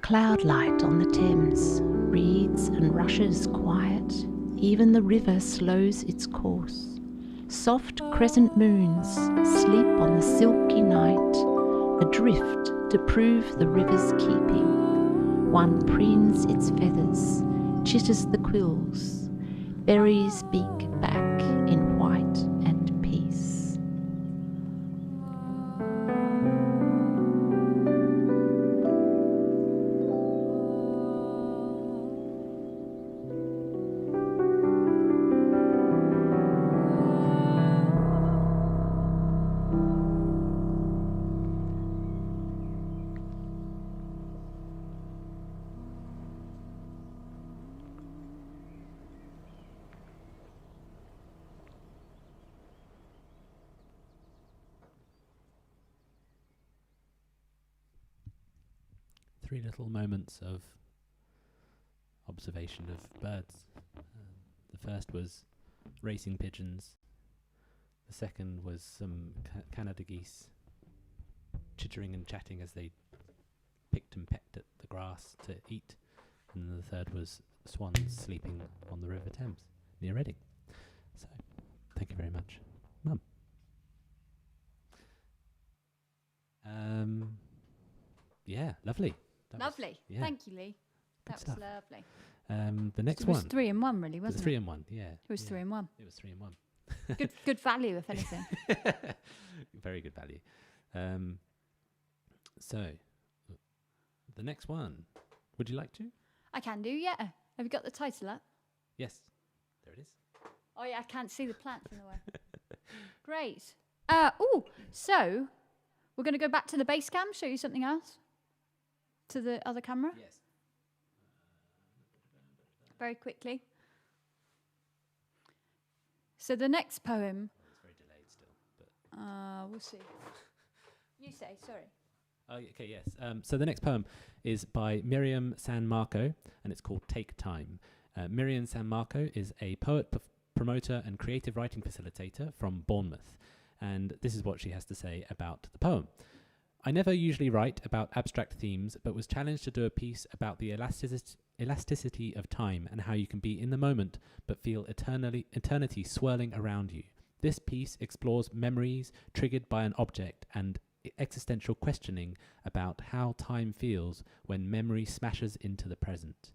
cloud light on the Thames, reeds and rushes quiet, even the river slows its course. Soft crescent moons sleep on the silky night, adrift to prove the river's keeping. One preens its feathers, chitters the quills, buries beak back in white and peace. Three little moments of observation of birds. The first was racing pigeons. The second was some Canada geese chittering and chatting as they picked and pecked at the grass to eat. And the third was swans sleeping on the River Thames near Reading. So, thank you very much, Mum. Yeah, lovely. That Lovely. yeah. Thank you, Lee. Good That stuff. was lovely. The next It was one. 3 in 1, really, It was wasn't 3 it? in 1, yeah. It was 3 in 1. It was 3 in 1. Good value, if anything. Very good value. So, the next one. Would you like to? I can do, yeah. Have you got the title up? Yes. There it is. Oh, yeah, I can't see the plants in the way. Great. So we're going to go back to the base cam, show you something else. To the other camera. Yes. Very quickly. So the next poem. It's very delayed still, but We'll see. You say, sorry. oh, okay, yes. So the next poem is by Myriam San Marco, and it's called Take Time. Myriam San Marco is a poet, promoter, and creative writing facilitator from Bournemouth, and this is what she has to say about the poem. I never usually write about abstract themes, but was challenged to do a piece about the elasticity of time and how you can be in the moment but feel eternity swirling around you. This piece explores memories triggered by an object and existential questioning about how time feels when memory smashes into the present.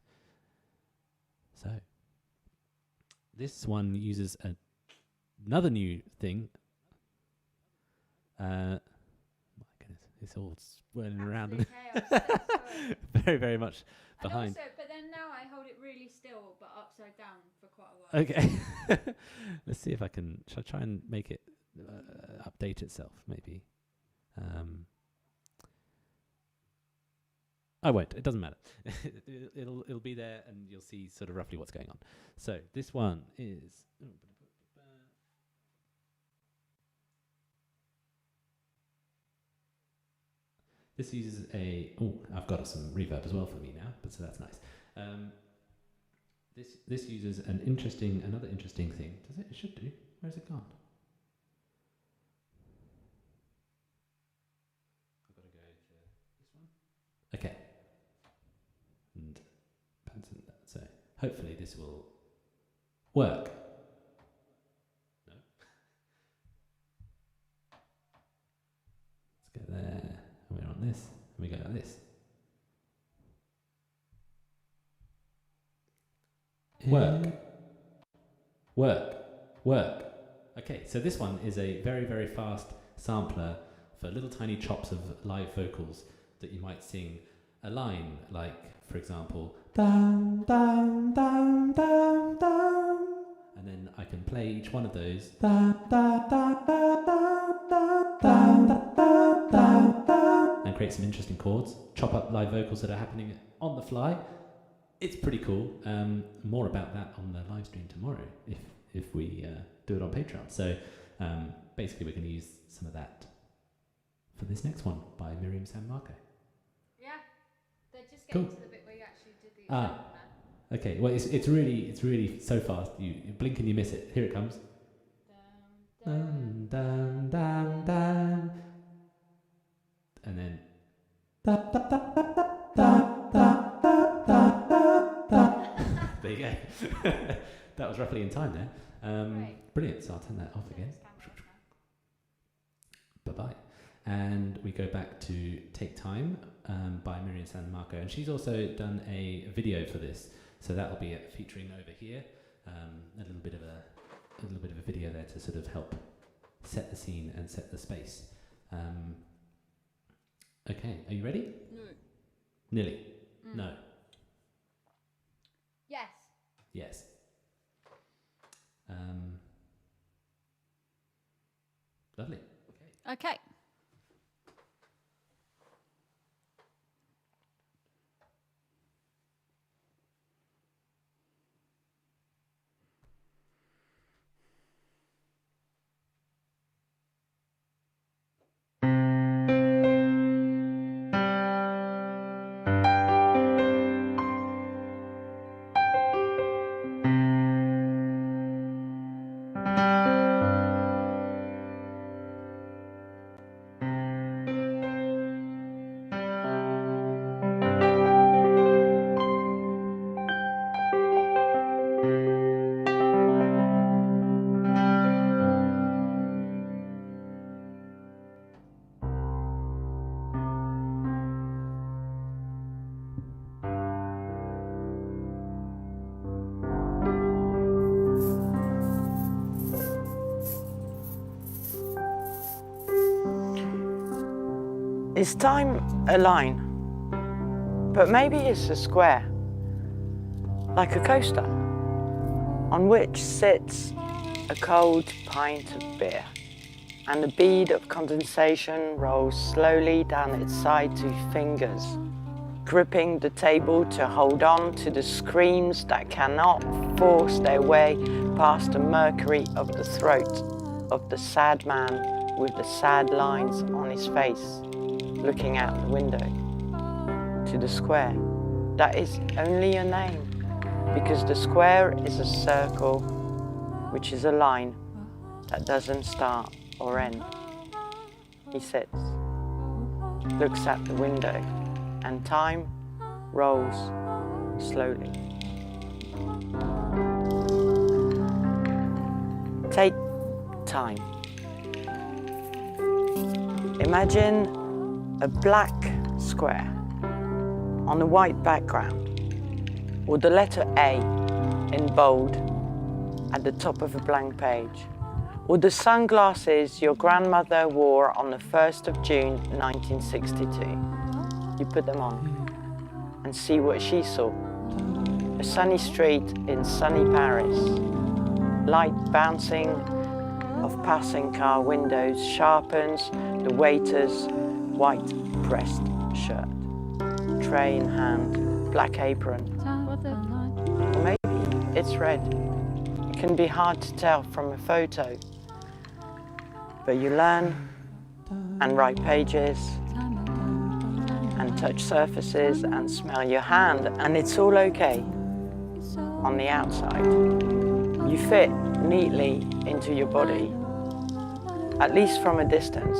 So, this one uses another new thing. My goodness, it's all swirling around and very, very much behind. And also, but then now I hold it really still, but upside down for quite a while. Okay. Let's see if I can. Shall I try and make it update itself? Maybe. I won't. It doesn't matter. it'll be there, and you'll see sort of roughly what's going on. So this one is. This uses a. Oh, I've got some reverb as well for me now, but so that's nice. This uses another interesting thing. Does it? It should do. Where's it gone? I've got to go to this one. Okay. And so hopefully this will work. No. Let's go there. And we're on this. And we go like this. Work. Okay, so this one is a very, very fast sampler for little tiny chops of live vocals that you might sing a line like, for example, dum, dum, dum, dum, dum. And then I can play each one of those dum, dum, dum, dum, dum, dum, dum, dum, dum, dum, and create some interesting chords, chop up live vocals that are happening on the fly. It's pretty cool. More about that on the live stream tomorrow if we do it on Patreon. So basically we're going to use some of that for this next one by Myriam San Marco. Yeah, they're just getting to the bit where you actually did the example now. Okay, well it's really so fast. You blink and you miss it. Here it comes. Dum, dum, dum, dum. And then da, da, da, da, da, da, da. That was roughly in time there. Brilliant. So I'll turn that off again. Bye-bye. And we go back to Take Time by Myriam San Marco. And she's also done a video for this. So that'll be featuring over here. A little bit of a video there to sort of help set the scene and set the space. Okay, are you ready? No. Nearly. No. Yes. Yes. Lovely. Okay. Is time a line? But maybe it's a square, like a coaster, on which sits a cold pint of beer, and a bead of condensation rolls slowly down its side to fingers, gripping the table to hold on to the screams that cannot force their way past the mercury of the throat of the sad man with the sad lines on his face, looking out the window to the square. That is only a name, because the square is a circle, which is a line that doesn't start or end. He sits, looks at the window, and time rolls slowly. Take time. Imagine a black square on a white background, or the letter A in bold at the top of a blank page, or the sunglasses your grandmother wore on the 1st of June 1962. You put them on and see what she saw. A sunny street in sunny Paris, light bouncing of passing car windows sharpens the waiter's white pressed shirt, tray in hand, black apron. Or maybe it's red. It can be hard to tell from a photo, but you learn and write pages and touch surfaces and smell your hand, and it's all okay on the outside. You fit neatly into your body, at least from a distance.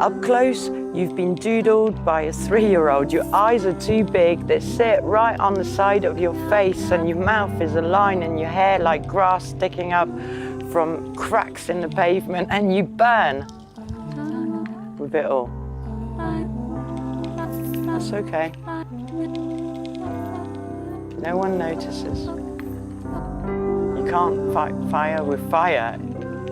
Up close, you've been doodled by a 3-year-old. Your eyes are too big, they sit right on the side of your face, and your mouth is a line, and your hair like grass sticking up from cracks in the pavement, and you burn with it all. That's okay. No one notices. You can't fight fire with fire.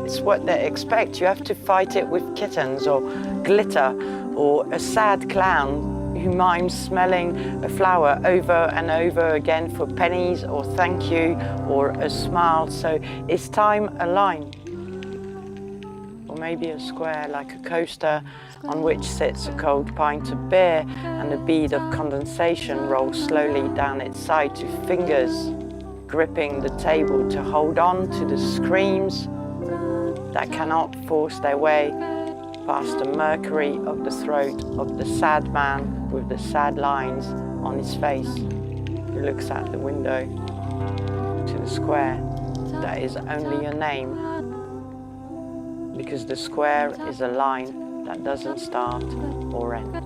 It's what they expect. You have to fight it with kittens or glitter or a sad clown who mimes smelling a flower over and over again for pennies or thank you or a smile. So is time a line? Or maybe a square like a coaster on which sits a cold pint of beer and a bead of condensation rolls slowly down its side to fingers, gripping the table to hold on to the screams that cannot force their way past the mercury of the throat of the sad man with the sad lines on his face, who looks out the window to the square that is only a name, because the square is a line that doesn't start or end.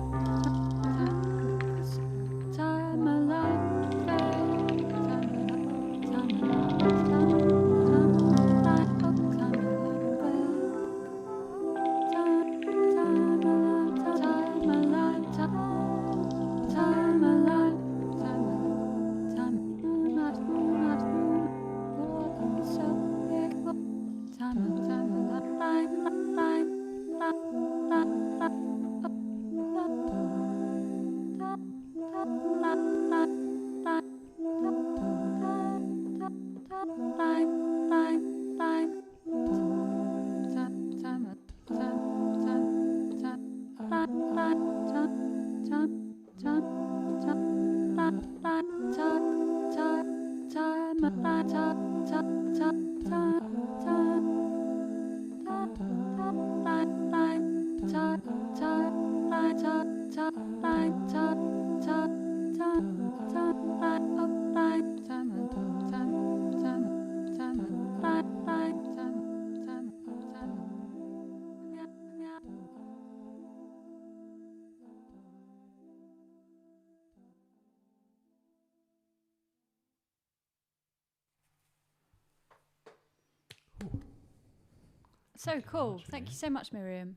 So cool. Thank you so much, Myriam.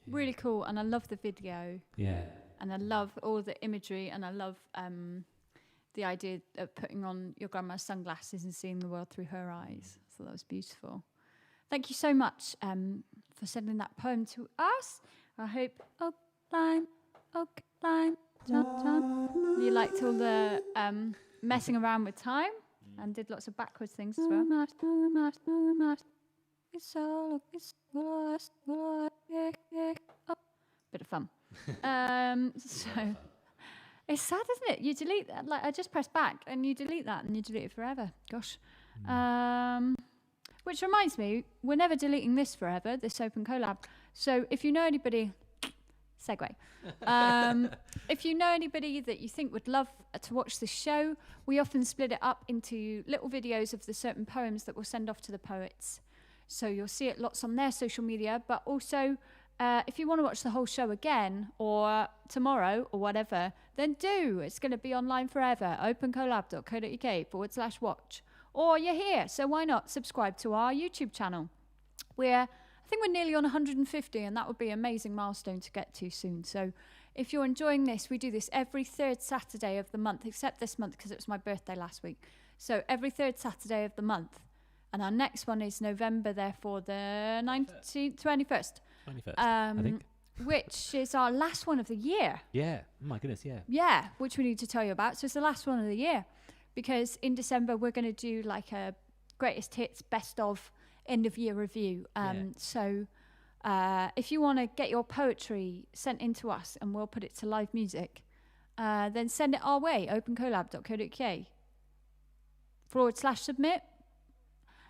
Yeah. Really cool. And I love the video. Yeah. And I love all the imagery. And I love the idea of putting on your grandma's sunglasses and seeing the world through her eyes. So that was beautiful. Thank you so much for sending that poem to us. I hope you liked all the messing around with time and did lots of backwards things as well. Bit of fun. So it's sad, isn't it? You delete that. Like I just press back and you delete that and you delete it forever. Gosh. Which reminds me, we're never deleting this forever, this Open Collab. So if you know anybody, segue. If you know anybody that you think would love to watch this show, we often split it up into little videos of the certain poems that we'll send off to the poets. So you'll see it lots on their social media, but also if you want to watch the whole show again or tomorrow or whatever, then do. It's going to be online forever. opencollab.co.uk/watch. Or you're here, so why not subscribe to our YouTube channel? I think we're nearly on 150, and that would be an amazing milestone to get to soon. So if you're enjoying this, we do this every third Saturday of the month, except this month because it was my birthday last week. So every third Saturday of the month. And our next one is November, therefore the 21st. I think. Which is our last one of the year. Yeah. Oh my goodness, yeah. Yeah, which we need to tell you about. So it's the last one of the year. Because in December, we're going to do like a greatest hits, best of, end of year review. So if you want to get your poetry sent in to us and we'll put it to live music, then send it our way, opencollab.co.uk/submit.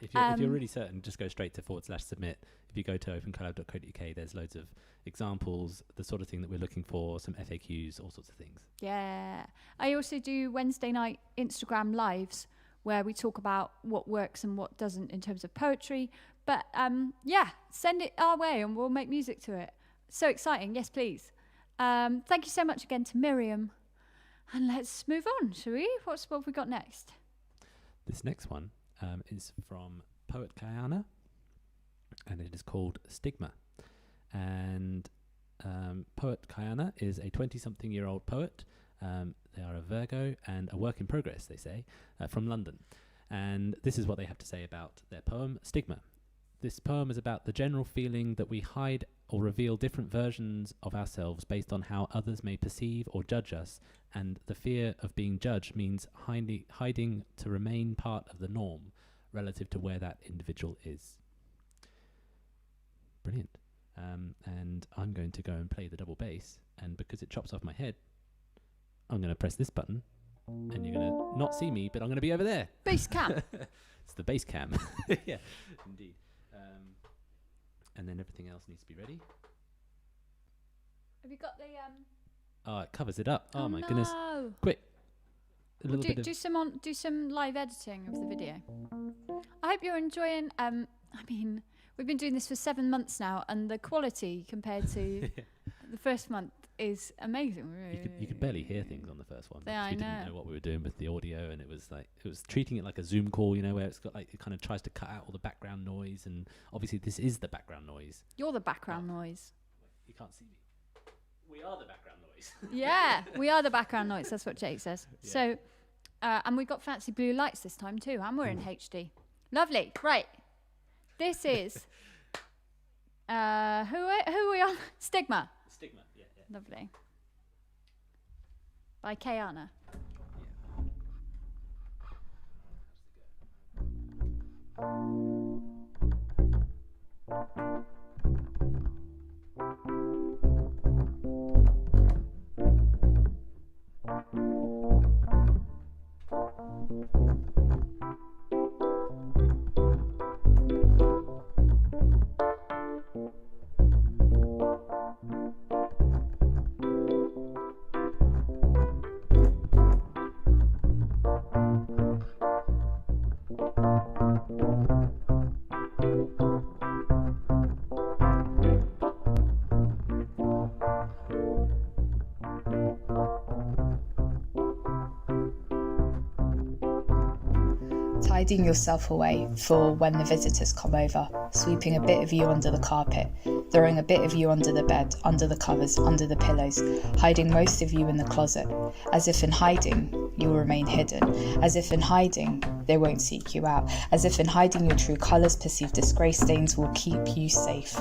If you're really certain, just go straight to /submit. If you go to opencollab.co.uk, there's loads of examples, the sort of thing that we're looking for, some FAQs, all sorts of things. Yeah. I also do Wednesday night Instagram lives where we talk about what works and what doesn't in terms of poetry. But send it our way and we'll make music to it. So exciting. Yes, please. Thank you so much again to Myriam. And let's move on, shall we? What have we got next? This next one is from poet Kayana, and it is called Stigma. And poet Kayana is a 20-something-year-old poet. They are a Virgo and a work in progress, they say, from London. And this is what they have to say about their poem, Stigma. This poem is about the general feeling that we hide or reveal different versions of ourselves based on how others may perceive or judge us, and the fear of being judged means hiding to remain part of the norm relative to where that individual is. Brilliant. And I'm going to go and play the double bass, and because it chops off my head, I'm going to press this button, and you're going to not see me, but I'm going to be over there. Bass cam. It's the bass cam. Yeah, indeed. And then everything else needs to be ready. Have you got the... Oh, it covers it up. Oh my no. goodness. Quick. Do some live editing of the video. I hope you're enjoying... we've been doing this for 7 months now, and the quality compared to the first month is amazing. You could barely hear things on the first one. Yeah, we didn't know what we were doing with the audio, and it was treating it like a Zoom call, where it's got it kind of tries to cut out all the background noise, and obviously this is the background noise. You're the background noise. You can't see me. We are the background noise. Yeah, we are the background noise. That's what Jake says. Yeah. So, and we've got fancy blue lights this time too, and we're in HD. Lovely. Right. This is who are we on? Stigma. Stigma. Yeah. Lovely. By Kayana. Hiding yourself away for when the visitors come over, sweeping a bit of you under the carpet, throwing a bit of you under the bed, under the covers, under the pillows, hiding most of you in the closet, as if in hiding you'll remain hidden, as if in hiding they won't seek you out, as if in hiding your true colours, perceived disgrace stains will keep you safe,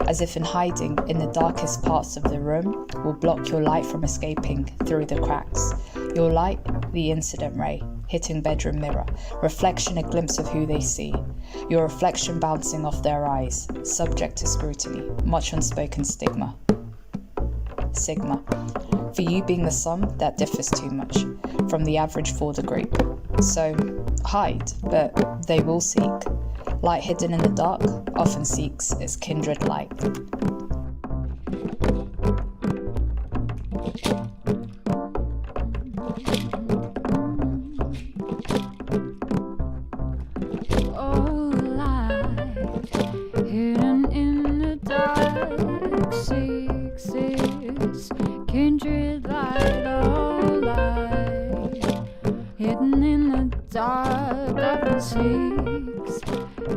as if in hiding in the darkest parts of the room will block your light from escaping through the cracks. Your light, the incident ray, hitting bedroom mirror, reflection a glimpse of who they see, your reflection bouncing off their eyes, subject to scrutiny, much unspoken stigma. Sigma, for you being the sum that differs too much from the average for the group. So hide, but they will seek. Light hidden in the dark often seeks its kindred light.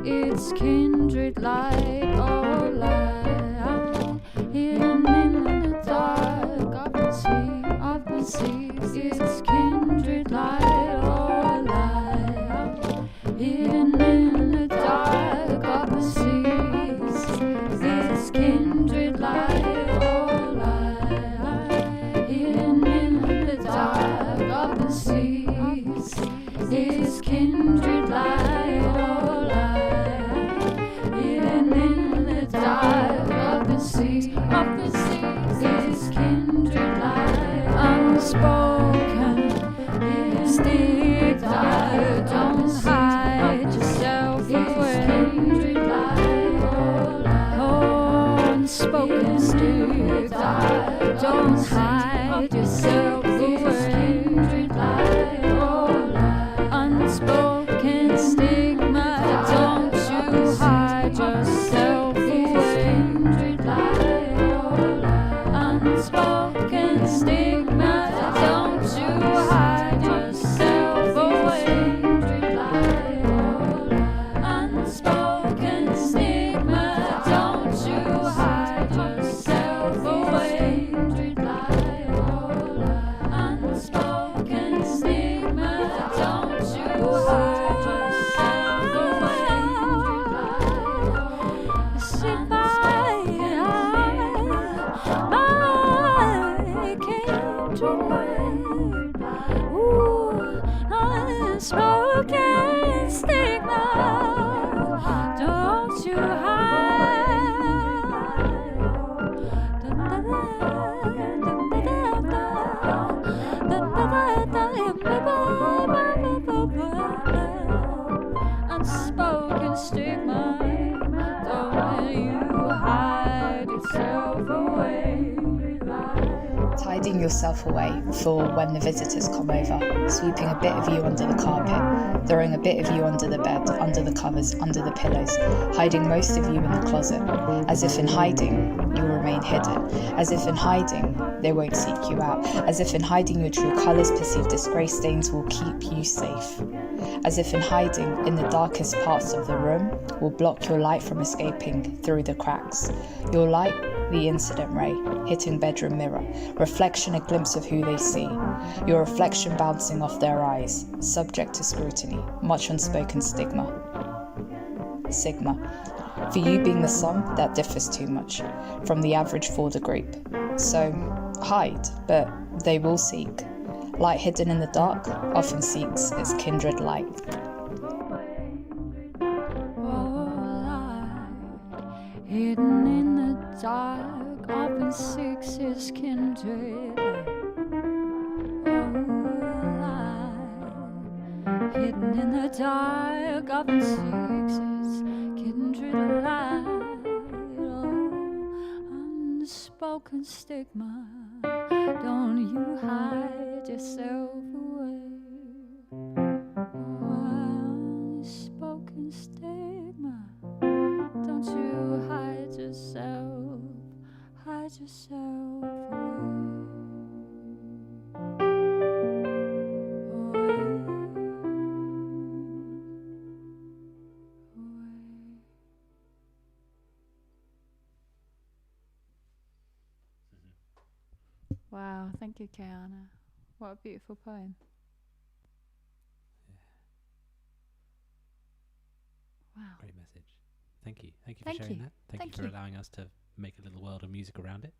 It's kindred light, oh light, hidden in the dark of the seas. It's kindred light, oh light, hidden in the dark of the seas. It's kindred light, oh light, hidden in the dark of the seas. It's kindred light, oh light, hidden in the dark of the seas. It's kindred light, unspoken. Stick light, don't hide yourself away. Kindred light, oh light, unspoken. Stick light, don't hide yourself away. Kindred light, oh light, unspoken stigma. Don't you hide yourself away. Kindred light, oh light, unspoken stigma. Don't you hide yourself away. Kindred light, oh light, unspoken stigma. Don't you hide yourself away. Kindred light, oh light, unspoken stigma. Don't you hide yourself away. Sit by my kindred light. Ooh, unspoken stigma. Don't you hide. Unspoken stigma. Don't you hide yourself away. Hiding yourself away for when the visitors come over, sweeping a bit of you under the carpet, throwing a bit of you under the bed, under the covers, under the pillows, hiding most of you in the closet, as if in hiding you'll remain hidden, as if in hiding they won't seek you out, as if in hiding your true colours, perceived disgrace stains will keep you safe, as if in hiding in the darkest parts of the room will block your light from escaping through the cracks. Your light, the incident ray, hitting bedroom mirror, reflection a glimpse of who they see, your reflection bouncing off their eyes, subject to scrutiny, much unspoken stigma. Sigma, for you being the sum that differs too much from the average for the group. So hide, but they will seek. Light hidden in the dark often seeks its kindred light. Hidden in the dark, often seeks his kindred. Oh, light. Hidden in the dark, often seeks his kindred light. Oh, unspoken stigma. Don't you hide yourself away. Oh, unspoken stigma. Don't you hide yourself away. Wow, thank you, Kiana. What a beautiful poem. Wow. Great message. Thank you. Thank you Thank for sharing you. that. Thank you for allowing us to make a little world of music around it.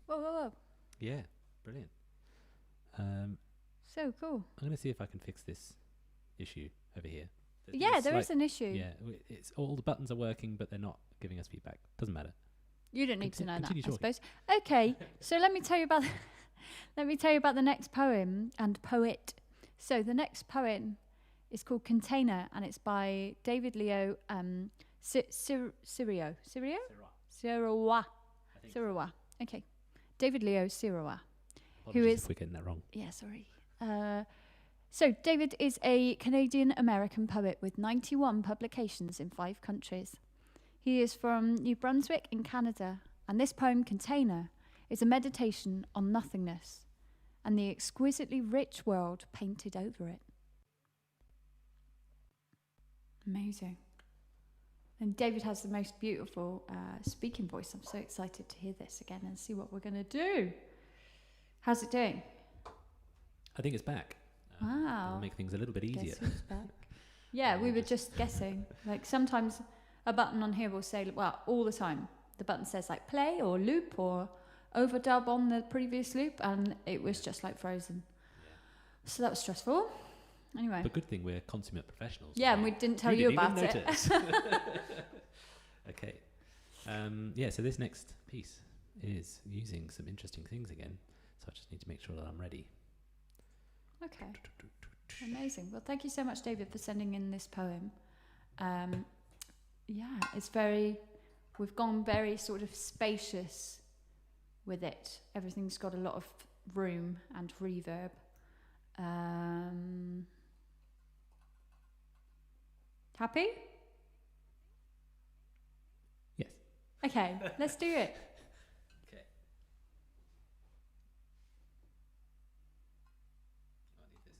Whoa. Yeah, brilliant. So cool. I'm going to see if I can fix this issue over here. There is an issue. Yeah, it's all the buttons are working, but they're not giving us feedback. Doesn't matter. You don't need to know that, Continue I talking. suppose. Okay, so let me tell you about the next poem and poet. So the next poem is called Container, and it's by David Leo Sirois. Okay, David Leo Sirois. Apologies if we're getting that wrong. Yeah, sorry. So David is a Canadian-American poet with 91 publications in 5 countries. He is from New Brunswick in Canada, and this poem, Container, is a meditation on nothingness and the exquisitely rich world painted over it. Amazing. And David has the most beautiful speaking voice. I'm so excited to hear this again and see what we're going to do. How's it doing? I think it's back. Wow. It'll make things a little bit easier. Guess who's back? Yeah, we were just guessing. Like sometimes a button on here will say, well, all the time, the button says like play or loop or overdub on the previous loop, and it was just like frozen. Yeah. So that was stressful. Anyway. But good thing we're consummate professionals. Yeah, and we didn't tell you about it. Okay. So this next piece is using some interesting things again. So I just need to make sure that I'm ready. Okay. Amazing. Well, thank you so much, David, for sending in this poem. We've gone very sort of spacious with it. Everything's got a lot of room and reverb. Happy? Yes. Okay, let's do it. Okay. I'll need this.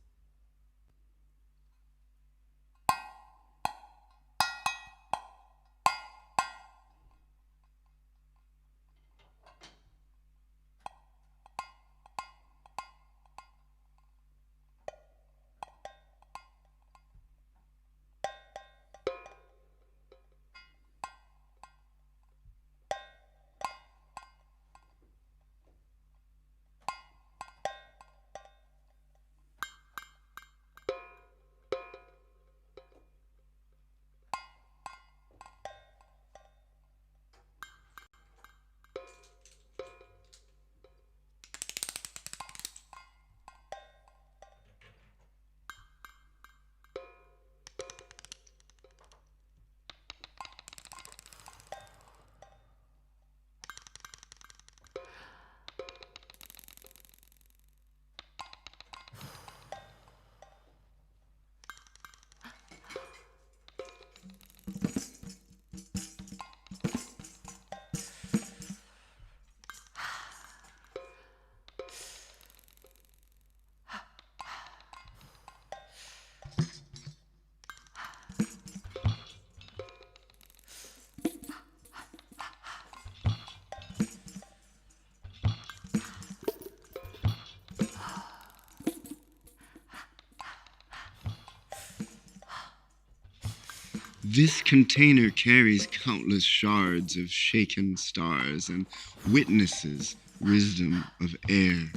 This container carries countless shards of shaken stars and witnesses wisdom of air,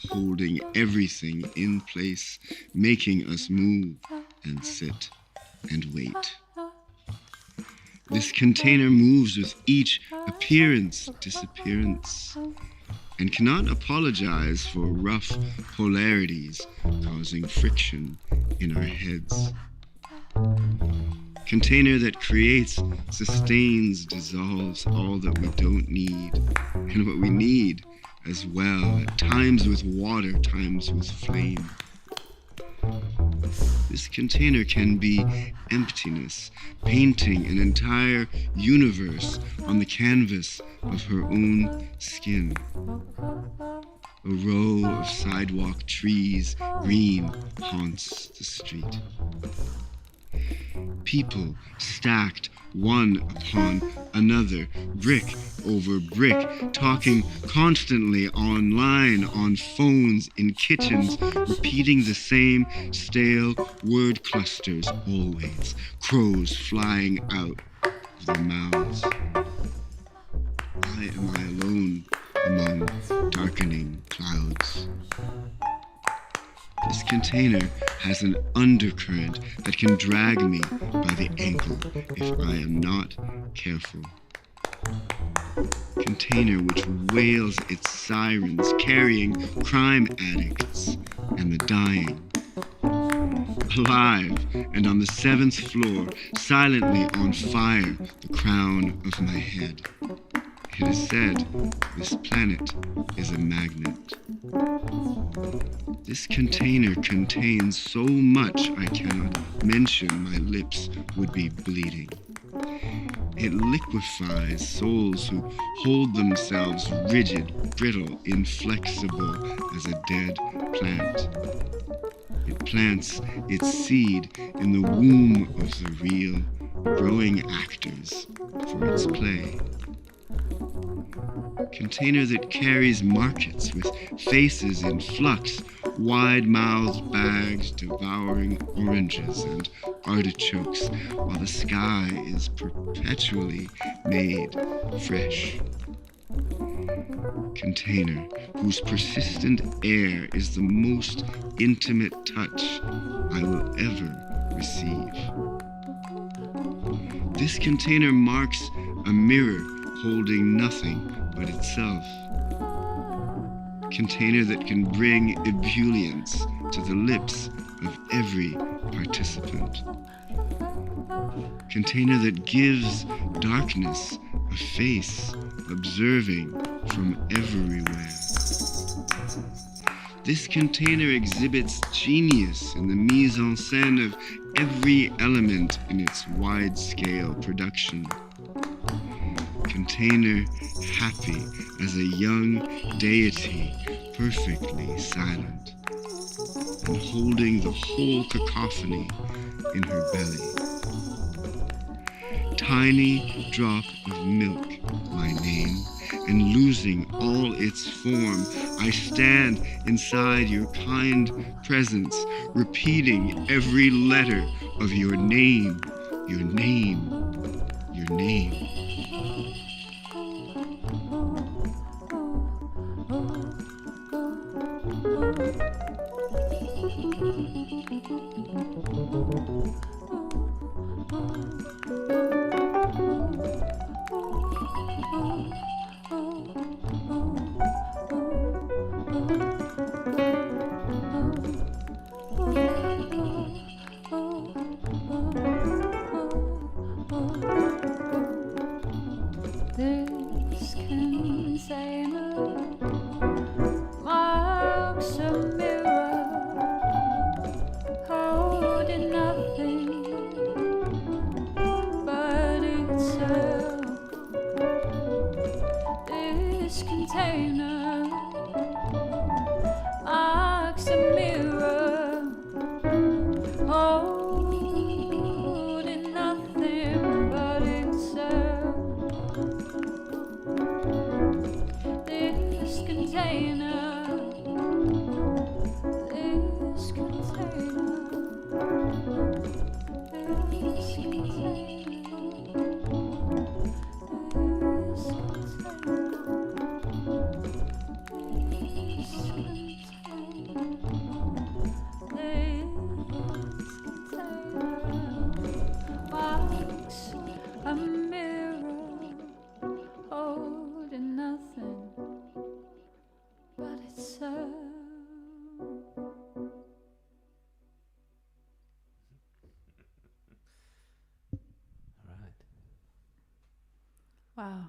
holding everything in place, making us move and sit and wait. This container moves with each appearance, disappearance, and cannot apologize for rough polarities causing friction in our heads. Container that creates, sustains, dissolves all that we don't need, and what we need as well, at times with water, times with flame. This container can be emptiness, painting an entire universe on the canvas of her own skin. A row of sidewalk trees, green, haunts the street. People stacked one upon another, brick over brick, talking constantly online, on phones, in kitchens, repeating the same stale word clusters always, crows flying out of their mouths. Why am I alone among darkening clouds? This container has an undercurrent that can drag me by the ankle if I am not careful. Container which wails its sirens, carrying crime addicts and the dying. Alive and on the 7th floor, silently on fire, the crown of my head. It is said this planet is a magnet. This container contains so much I cannot mention, my lips would be bleeding. It liquefies souls who hold themselves rigid, brittle, inflexible as a dead plant. It plants its seed in the womb of the real, growing actors for its play. Container that carries markets with faces in flux, wide-mouthed bags devouring oranges and artichokes, while the sky is perpetually made fresh. Container whose persistent air is the most intimate touch I will ever receive. This container marks a mirror holding nothing but itself. Container that can bring ebullience to the lips of every participant. Container that gives darkness a face, observing from everywhere. This container exhibits genius in the mise en scène of every element in its wide-scale production. Container happy as a young deity, perfectly silent, and holding the whole cacophony in her belly. Tiny drop of milk, my name, and losing all its form, I stand inside your kind presence, repeating every letter of your name, your name, your name. Wow.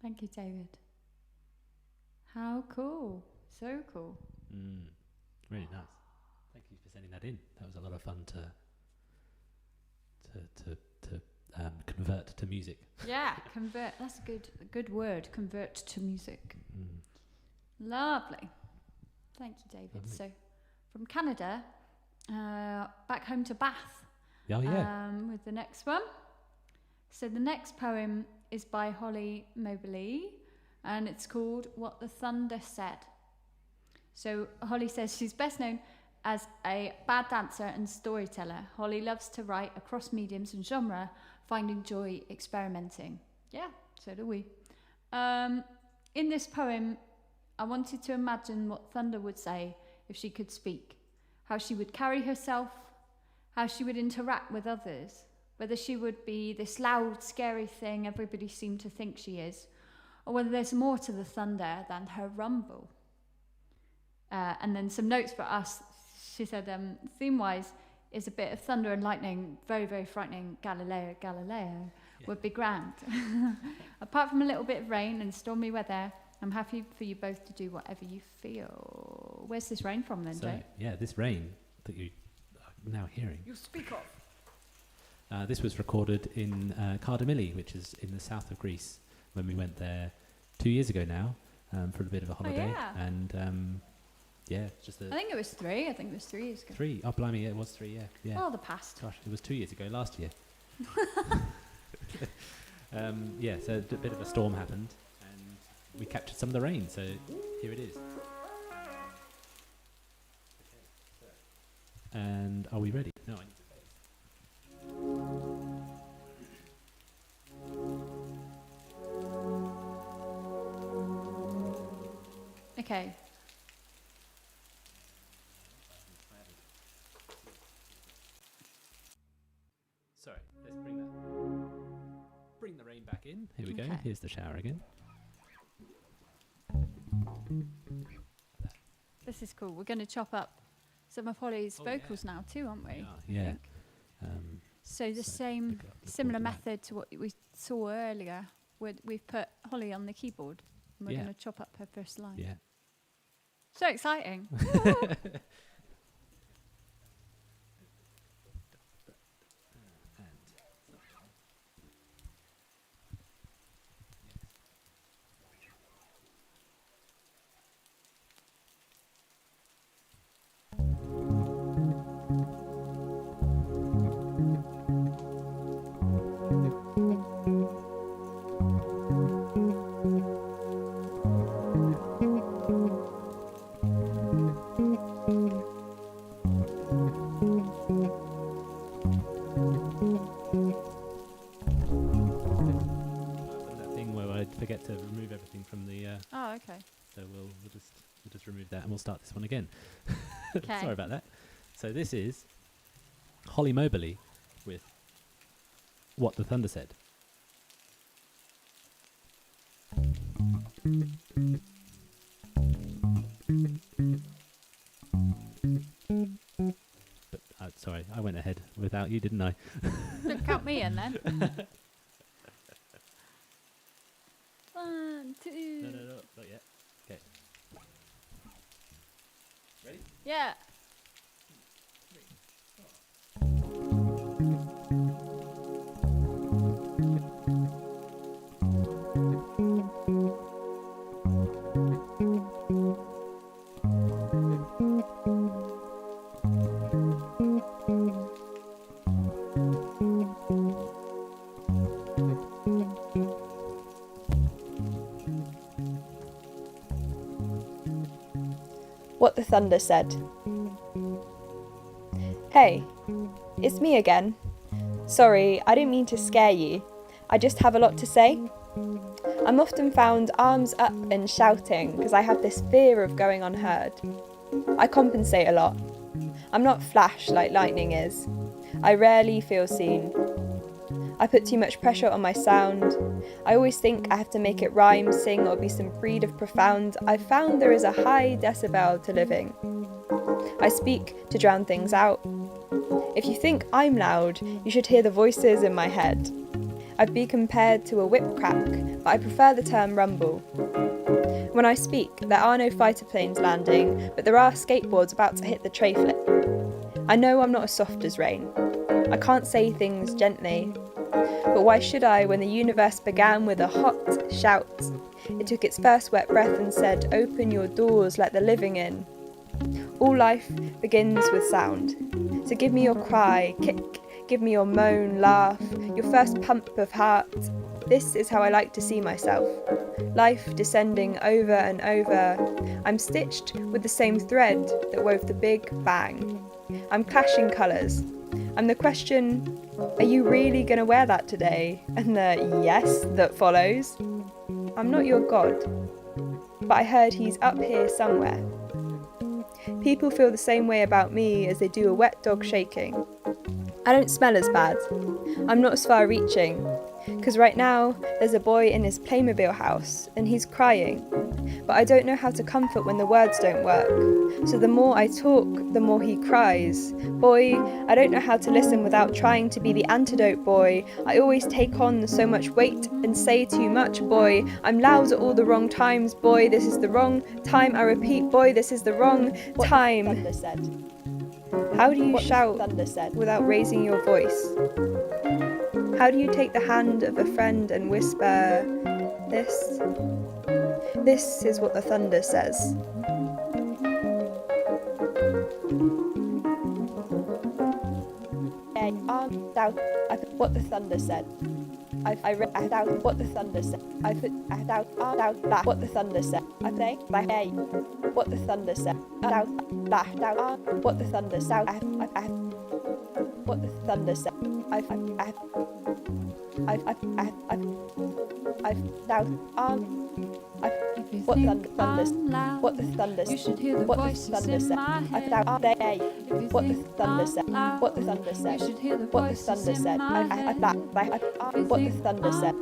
Thank you, David. How cool. So cool. Really nice. Thank you for sending that in. That was a lot of fun to convert to music. Yeah, convert. That's a good word. Convert to music. Lovely. Thank you, David. Lovely. So, from Canada, back home to Bath. Oh yeah. With the next one. So the next poem is by Holly Moberley, and it's called What the Thunder Said. So Holly says she's best known as a bad dancer and storyteller. Holly loves to write across mediums and genre, finding joy experimenting. Yeah, so do we. In this poem, I wanted to imagine what Thunder would say if she could speak, how she would carry herself, how she would interact with others, whether she would be this loud, scary thing everybody seemed to think she is, or whether there's more to the thunder than her rumble. And then some notes for us. She said, theme-wise, is a bit of thunder and lightning, very, very frightening. Galileo, would be grand. Apart from a little bit of rain and stormy weather, I'm happy for you both to do whatever you feel. Where's this rain from then, Jay? Yeah, this rain that you are now hearing. You speak of. This was recorded in Cardamilli, which is in the south of Greece, when we went there 2 years ago now for a bit of a holiday. Yeah. And just I think it was 3. I think it was 3 years ago. 3? Oh, blimey, it was 3, yeah. Oh, the past. Gosh, it was 2 years ago, last year. So a bit of a storm happened, and we captured some of the rain, so here it is. And are we ready? No, I need to Okay. Sorry, let's bring the rain back in. Here we go. Okay. Here's the shower again. This is cool. We're going to chop up some of Holly's vocals now too, aren't we? Yeah. So the same, similar method to what we saw earlier. We've put Holly on the keyboard, and we're going to chop up her first line. Yeah. So exciting. Forget to remove everything from the. Oh, okay. So we'll just remove that, and we'll start this one again. Okay. Sorry about that. So this is Holly Moberley with What the Thunder Said. But sorry, I went ahead without you, didn't I? Don't count me in then. 1, 2. No, not yet. Okay. Ready? Yeah. What the Thunder Said. Hey, it's me again. Sorry, I didn't mean to scare you. I just have a lot to say. I'm often found arms up and shouting because I have this fear of going unheard. I compensate a lot. I'm not flash like lightning is. I rarely feel seen. I put too much pressure on my sound. I always think I have to make it rhyme, sing, or be some breed of profound. I've found there is a high decibel to living. I speak to drown things out. If you think I'm loud, you should hear the voices in my head. I'd be compared to a whip crack, but I prefer the term rumble. When I speak, there are no fighter planes landing, but there are skateboards about to hit the tray flip. I know I'm not as soft as rain. I can't say things gently. But why should I when the universe began with a hot shout? It took its first wet breath and said, open your doors, let the living in. All life begins with sound. So give me your cry, kick, Give me your moan, laugh, your first pump of heart. This is how I like to see myself. Life descending over and over. I'm stitched with the same thread that wove the Big Bang. I'm clashing colours. I'm the question, are you really gonna wear that today? And the yes that follows. I'm not your god, but I heard he's up here somewhere. People feel the same way about me as they do a wet dog shaking. I don't smell as bad. I'm not as far reaching. Because right now, there's a boy in his Playmobil house, and he's crying. But I don't know how to comfort when the words don't work. So the more I talk, the more he cries. Boy, I don't know how to listen without trying to be the antidote, boy. I always take on so much weight and say too much, boy. I'm loud at all the wrong times, boy. This is the wrong time. I repeat, boy, this is the wrong time. Thunder said. How do you shout without raising your voice? How do you take the hand of a friend and whisper, this? This is what the thunder says. What the thunder said. I read out what the thunder said. I put out what the thunder said. I say what the thunder said. Out what the thunder said. What the thunder said. What the thunder said. You should hear the voices in my head. What the thunder said. What the thunder said. You should hear the voices in my head. What the thunder said.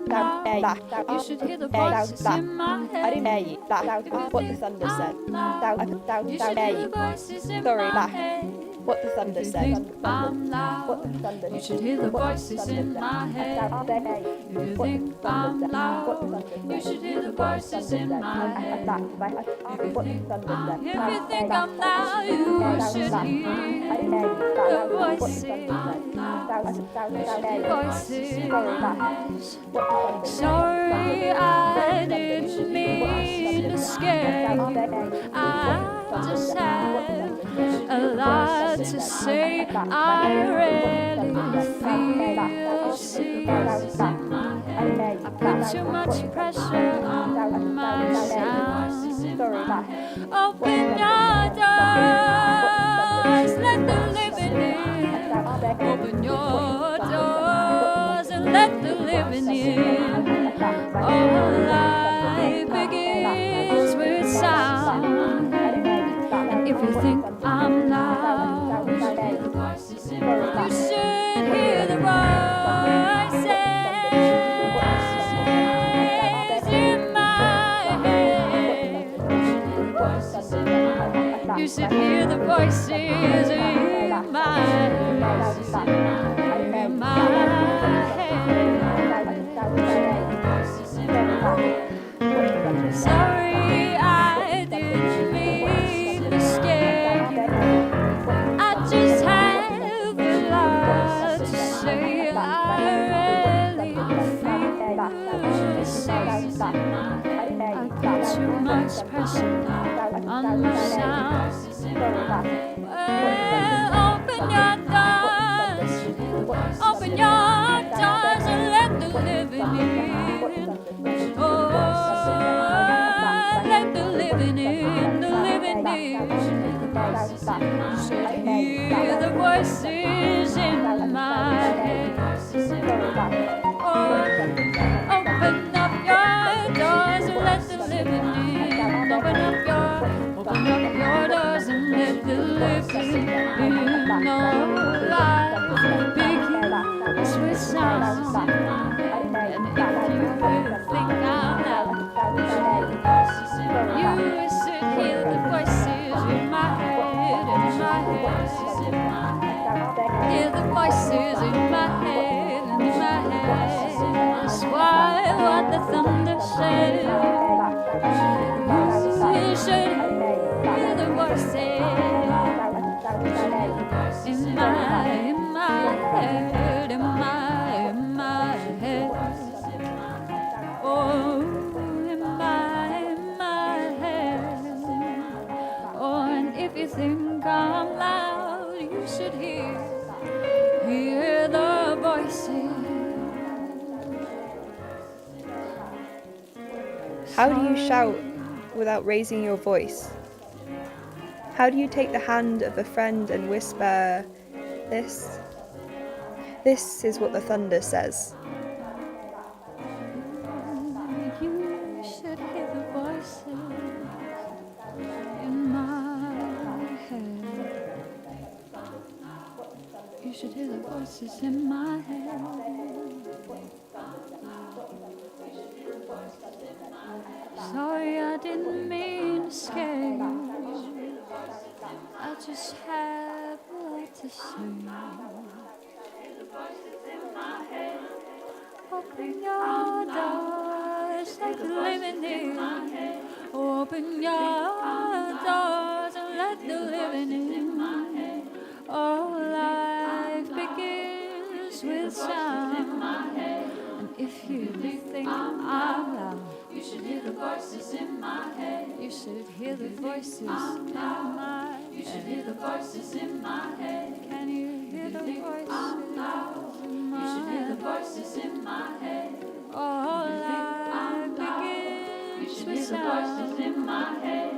You should hear the voices in my head. What the thunder said. You should hear the voices in my head. What the thunder said. What the thunder. You should hear the voices in my head. If you think I'm loud, you should hear the voices in my head. If you think I'm loud, you should hear the voices. Sorry, I didn't mean to scare you. I just had a lot to say. I really feel sick. I put too much pressure on myself. Open your doors, let the living in. Open your doors and let the living in. All life begins with sound. And if you think I'm loud, you should hear the voices in my head. You should hear the voices in my head. Sorry, I didn't mean to scare you. I just have a lot to say. I really feel sick. I put too much pressure on myself. Well, open your doors and let the living in. Oh, let the living in, the living in. You should hear the voices in my head. Oh, open up your doors and let the living in. Open up your doors and let the living in. No life begins with sound. And if you think I'm loud, you should hear the voices in my head, in my head. Hear the voices in my head, in my head. That's why what the thunder said. You should hear the voices in my head, in my head. Oh, in my head. Oh, and if you think I'm loud, you should hear the voices. How do you shout without raising your voice? How do you take the hand of a friend and whisper, this? This is what the thunder says. You should hear the voices in my head. You should hear the voices in my head. Sorry, I didn't mean to scare you. I just have a lot to say. Open your doors, let the living in. Open your doors and let the living in. All life begins with sound. And if you think I'm loud, you should hear the voices in my head. You should hear the voices in my head. You should hear the voices in my head. Can you hear the voices in my head? You should hear the voices in my head. All life begins with sound. In my head.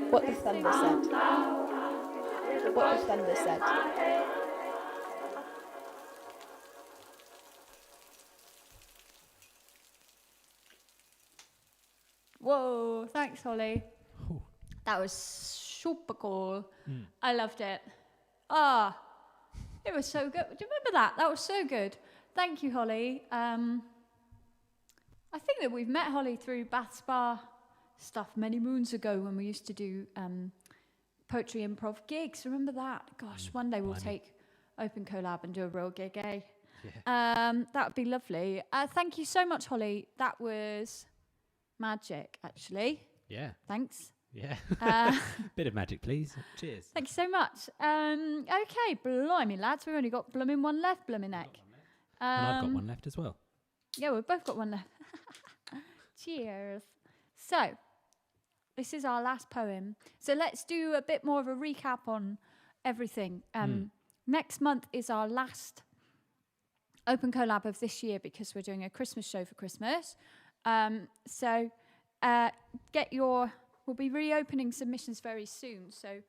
What the thunder said. What the thunder said. Whoa, thanks, Holly. Ooh. That was super cool. I loved it. It was so good. Do you remember that? That was so good. Thank you, Holly. I think that we've met Holly through Bath Spa stuff many moons ago when we used to do poetry improv gigs. Remember that? Gosh, one day we'll take Open Collab and do a real gig, eh? Yeah. That would be lovely. Thank you so much, Holly. That was magic, actually. Yeah. Thanks. Yeah. Bit of magic, please. Cheers. Thank you so much. Okay, blimey, lads. We've only got blooming one left, blooming neck. And I've got one left as well. Yeah, we've both got one left. Cheers. So, this is our last poem. So let's do a bit more of a recap on everything. Next month is our last Open Collab of this year because we're doing a Christmas show for Christmas. We'll be reopening submissions very soon. So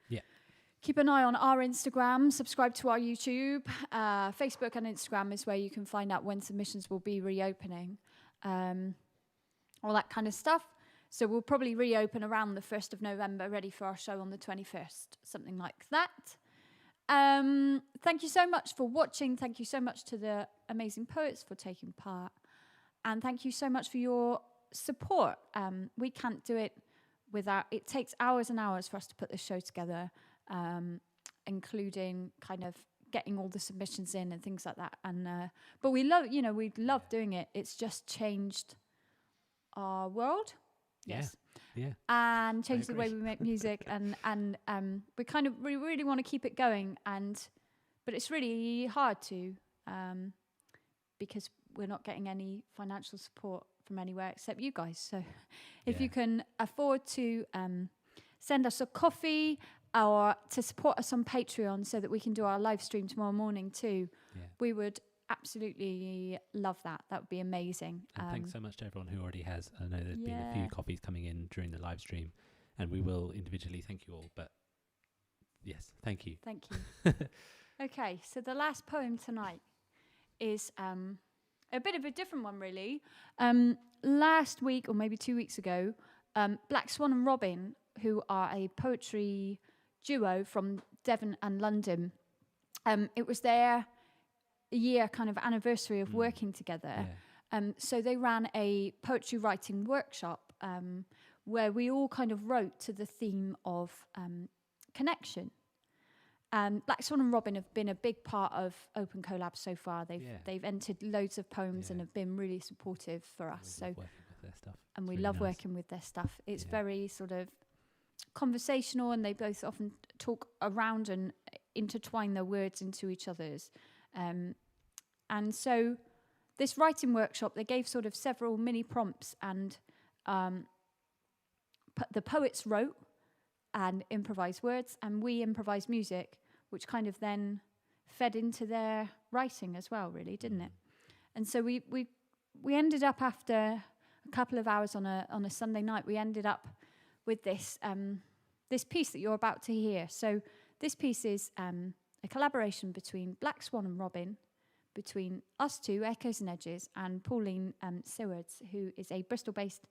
keep an eye on our Instagram, subscribe to our YouTube. Facebook and Instagram is where you can find out when submissions will be reopening. All that kind of stuff. So we'll probably reopen around the 1st of November, ready for our show on the 21st, something like that. Thank you so much for watching. Thank you so much to the amazing poets for taking part. And thank you so much for your support. We can't do it without, it takes hours and hours for us to put this show together, including kind of getting all the submissions in and things like that. And but we love doing it. It's just changed our world. Yes. Yeah. And changed the way we make music, and we really want to keep it going, but it's really hard to because we're not getting any financial support from anywhere except you guys. So if you can afford to send us a coffee or to support us on Patreon so that we can do our live stream tomorrow morning too, we would absolutely love that. That would be amazing. And thanks so much to everyone who already has. I know there's been a few copies coming in during the live stream, and we will individually thank you all. But yes, thank you. Thank you. Okay, so the last poem tonight is a bit of a different one, really. Last week, or maybe 2 weeks ago, Blackswan and Robin, who are a poetry duo from Devon and London, it was their year kind of anniversary of working together. So they ran a poetry writing workshop where we all kind of wrote to the theme of connection. Blackswan and Robin have been a big part of Open Collab so far. They've entered loads of poems and have been really supportive for us. We love working with their stuff. It's very sort of conversational, and they both often talk around and intertwine their words into each other's. And so this writing workshop, they gave sort of several mini prompts, and the poets wrote and improvised words, and we improvised music, which kind of then fed into their writing as well, really, didn't it? And so we ended up, after a couple of hours on a Sunday night, we ended up with this this piece that you're about to hear. So this piece is a collaboration between Blackswan and Robin, between us two, Echoes and Edges, and Pauline Sirois, who is a Bristol-based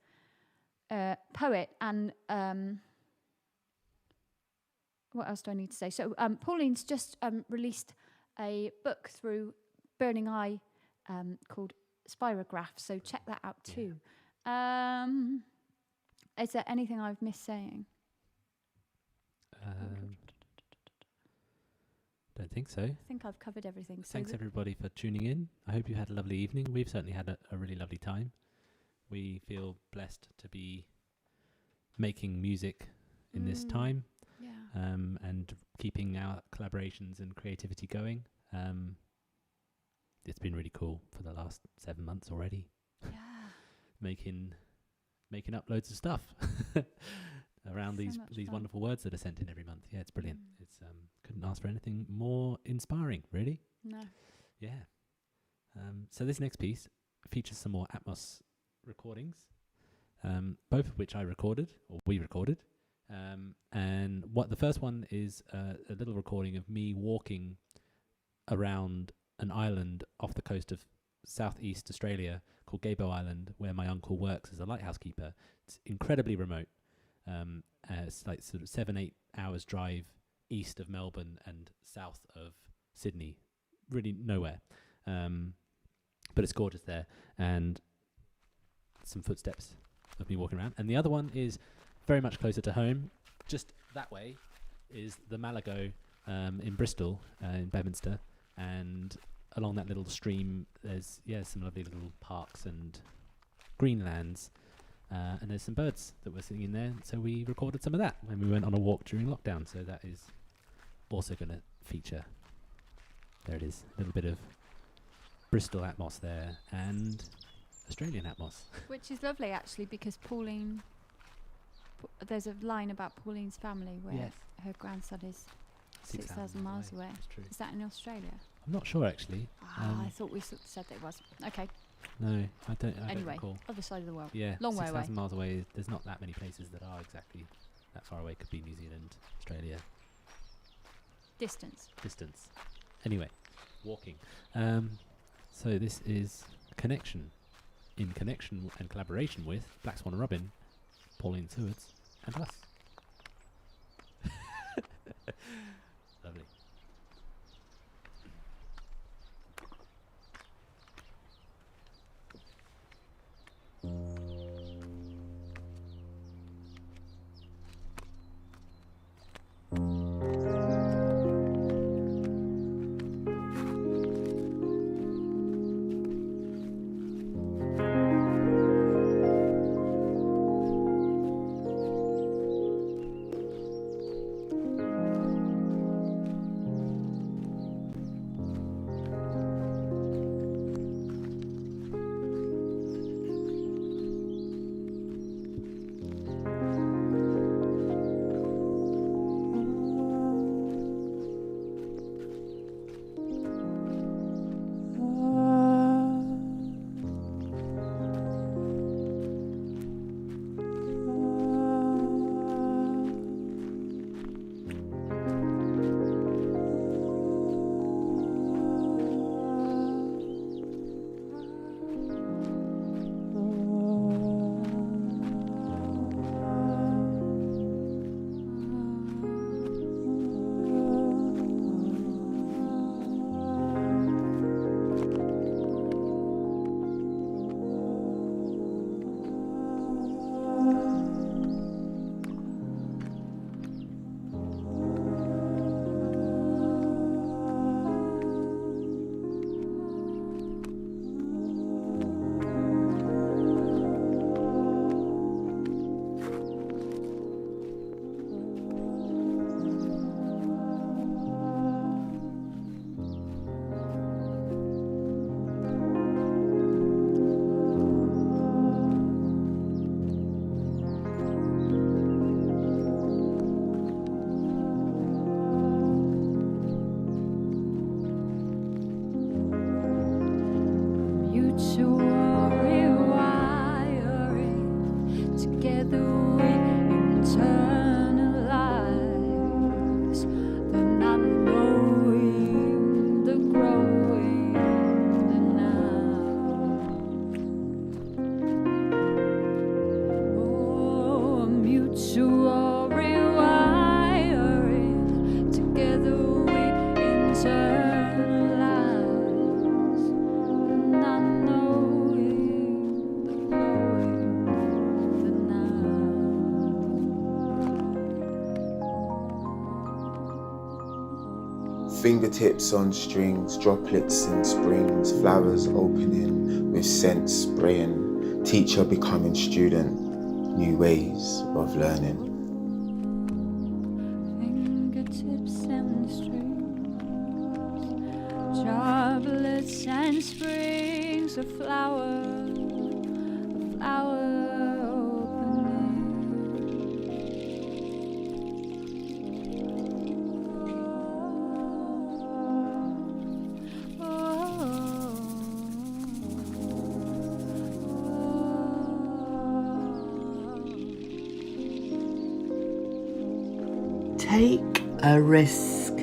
poet. And what else do I need to say? So Pauline's just released a book through Burning Eye called Spirograph, so check that out too. Is there anything I've missed saying? Don't think so. I think I've covered everything. Thanks everybody for tuning in. I hope you had a lovely evening. We've certainly had a really lovely time. We feel blessed to be making music in this time, and keeping our collaborations and creativity going. It's been really cool for the last 7 months already. Yeah. making up loads of stuff around these wonderful words that are sent in every month. Yeah, it's brilliant. It's couldn't ask for anything more inspiring, really. No. Yeah. So this next piece features some more Atmos recordings, both of which we recorded. And what the first one is a little recording of me walking around an island off the coast of southeast Australia called Gaybo Island, where my uncle works as a lighthouse keeper. It's incredibly remote. It's like sort of 7-8 hours drive east of Melbourne and south of Sydney, really nowhere. But it's gorgeous there, and some footsteps of me walking around. And the other one is very much closer to home. Just that way is the Malago in Bristol, in Bedminster, and along that little stream there's some lovely little parks and greenlands, and there's some birds that were sitting in there, so we recorded some of that when we went on a walk during lockdown. So that is also going to feature. There it is, a little bit of Bristol Atmos there and Australian Atmos, which is lovely actually, because Pauline, there's a line about Pauline's family where her grandson is 6,000 miles away. Is that in Australia? I'm not sure actually. I thought we said that it was. Okay. No, I don't Anyway, recall. other side of the world. Yeah, long way away. 6,000 miles away. There's not that many places that are exactly that far away. Could be New Zealand, Australia. Distance. Anyway, walking. So this is Connection, in connection and collaboration with Blackswan and Robin, Pauline Sewards, and us. Lovely. mutual rewiring. Together we internalize, not knowing the glowing, the now. Fingertips on strings, droplets in springs, flowers opening with scents spraying, teacher becoming student, new ways of learning. Fingertips and strings, droplets and springs, a flower Take a risk.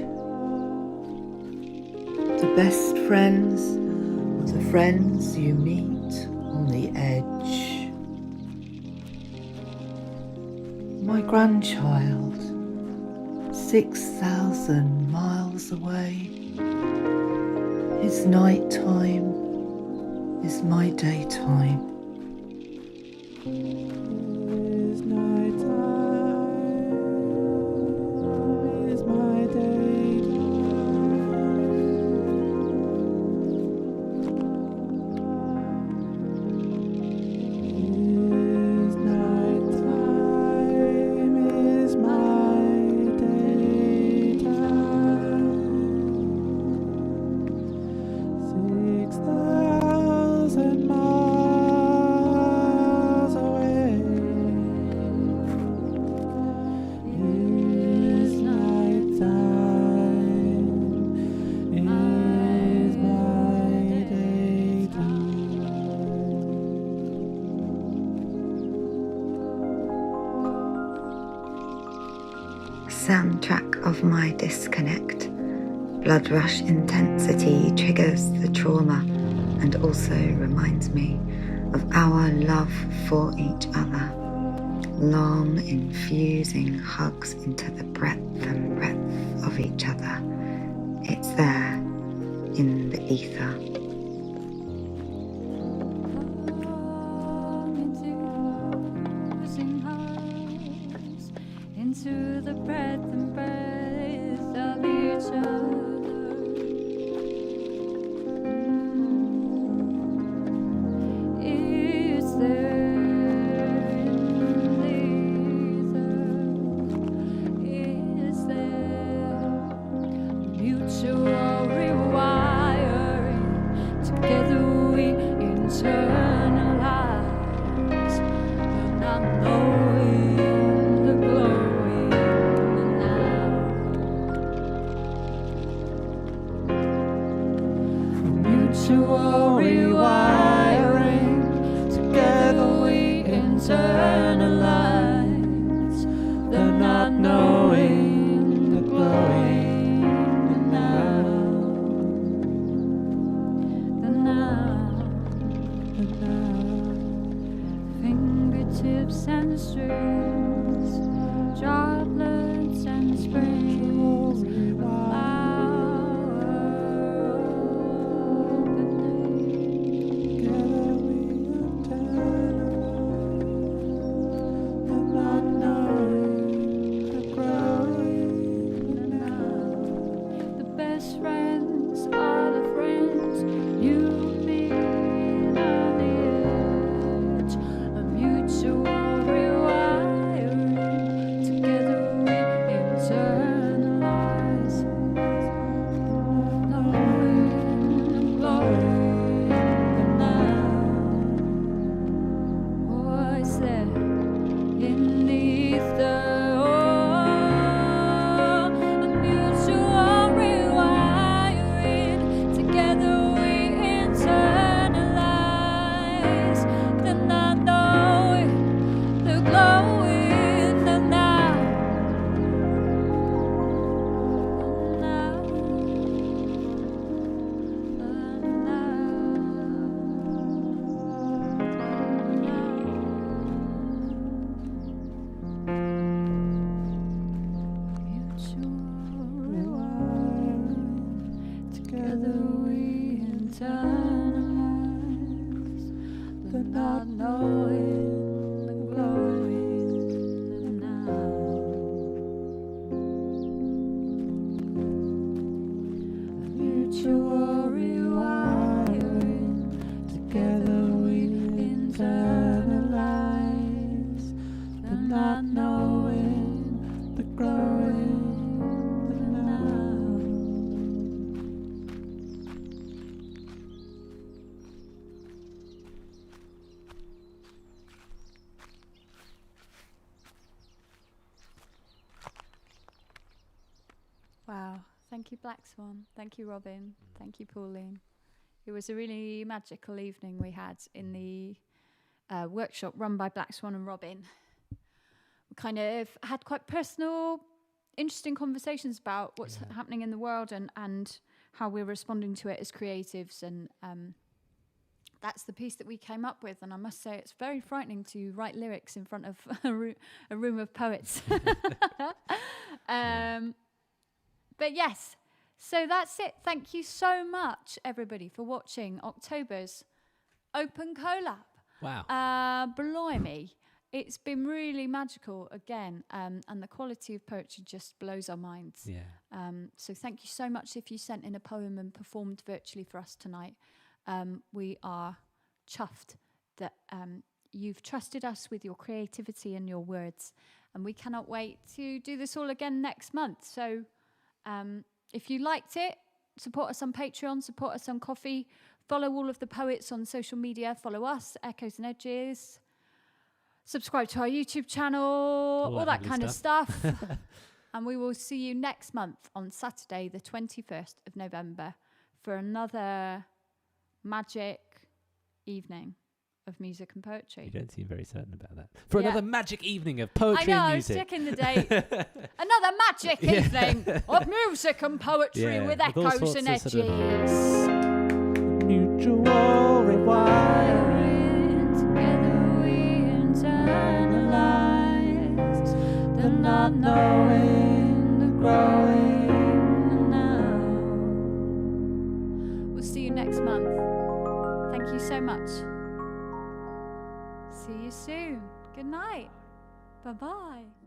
The best friends are the friends you meet on the edge. My grandchild, 6,000 miles away. His nighttime is my daytime. Soundtrack of my disconnect. Blood rush intensity triggers the trauma and also reminds me of our love for each other. Long infusing hugs into the breadth and breadth of each other. It's there in the ether. Into the breadth and breadth of each other. Is there in the ether? Is there mutual rewiring? Together we internalize, but not knowing the glow. Mutual rewiring, together we internalize, the not knowing, the glowing, the now, the now, the now. Fingertips and strings, droplets and springs, the Wow. Thank you, Blackswan. Thank you, Robin. Thank you, Pauline. It was a really magical evening we had in the workshop run by Blackswan and Robin. We kind of had quite personal, interesting conversations about what's happening in the world and how we're responding to it as creatives. And that's the piece that we came up with. And I must say, it's very frightening to write lyrics in front of a room of poets. But yes, so that's it. Thank you so much, everybody, for watching October's Open Collab. Wow. Blimey. It's been really magical again, and the quality of poetry just blows our minds. Yeah. So thank you so much if you sent in a poem and performed virtually for us tonight. We are chuffed that you've trusted us with your creativity and your words, and we cannot wait to do this all again next month. So if you liked it, support us on Patreon, support us on Coffee, follow all of the poets on social media, follow us, Echoes and Edges, subscribe to our YouTube channel, all that kind of stuff. And we will see you next month on Saturday, the 21st of November, for another magic evening of music and poetry. You don't seem very certain about that. For another magic evening of poetry and music. I was checking the date. Another magic evening of music and poetry with Echoes and Edges. Mutual rewiring. Together we internalize the not knowing, the growing now. We'll see you next month. Thank you so much. See you soon. Good night. Bye-bye.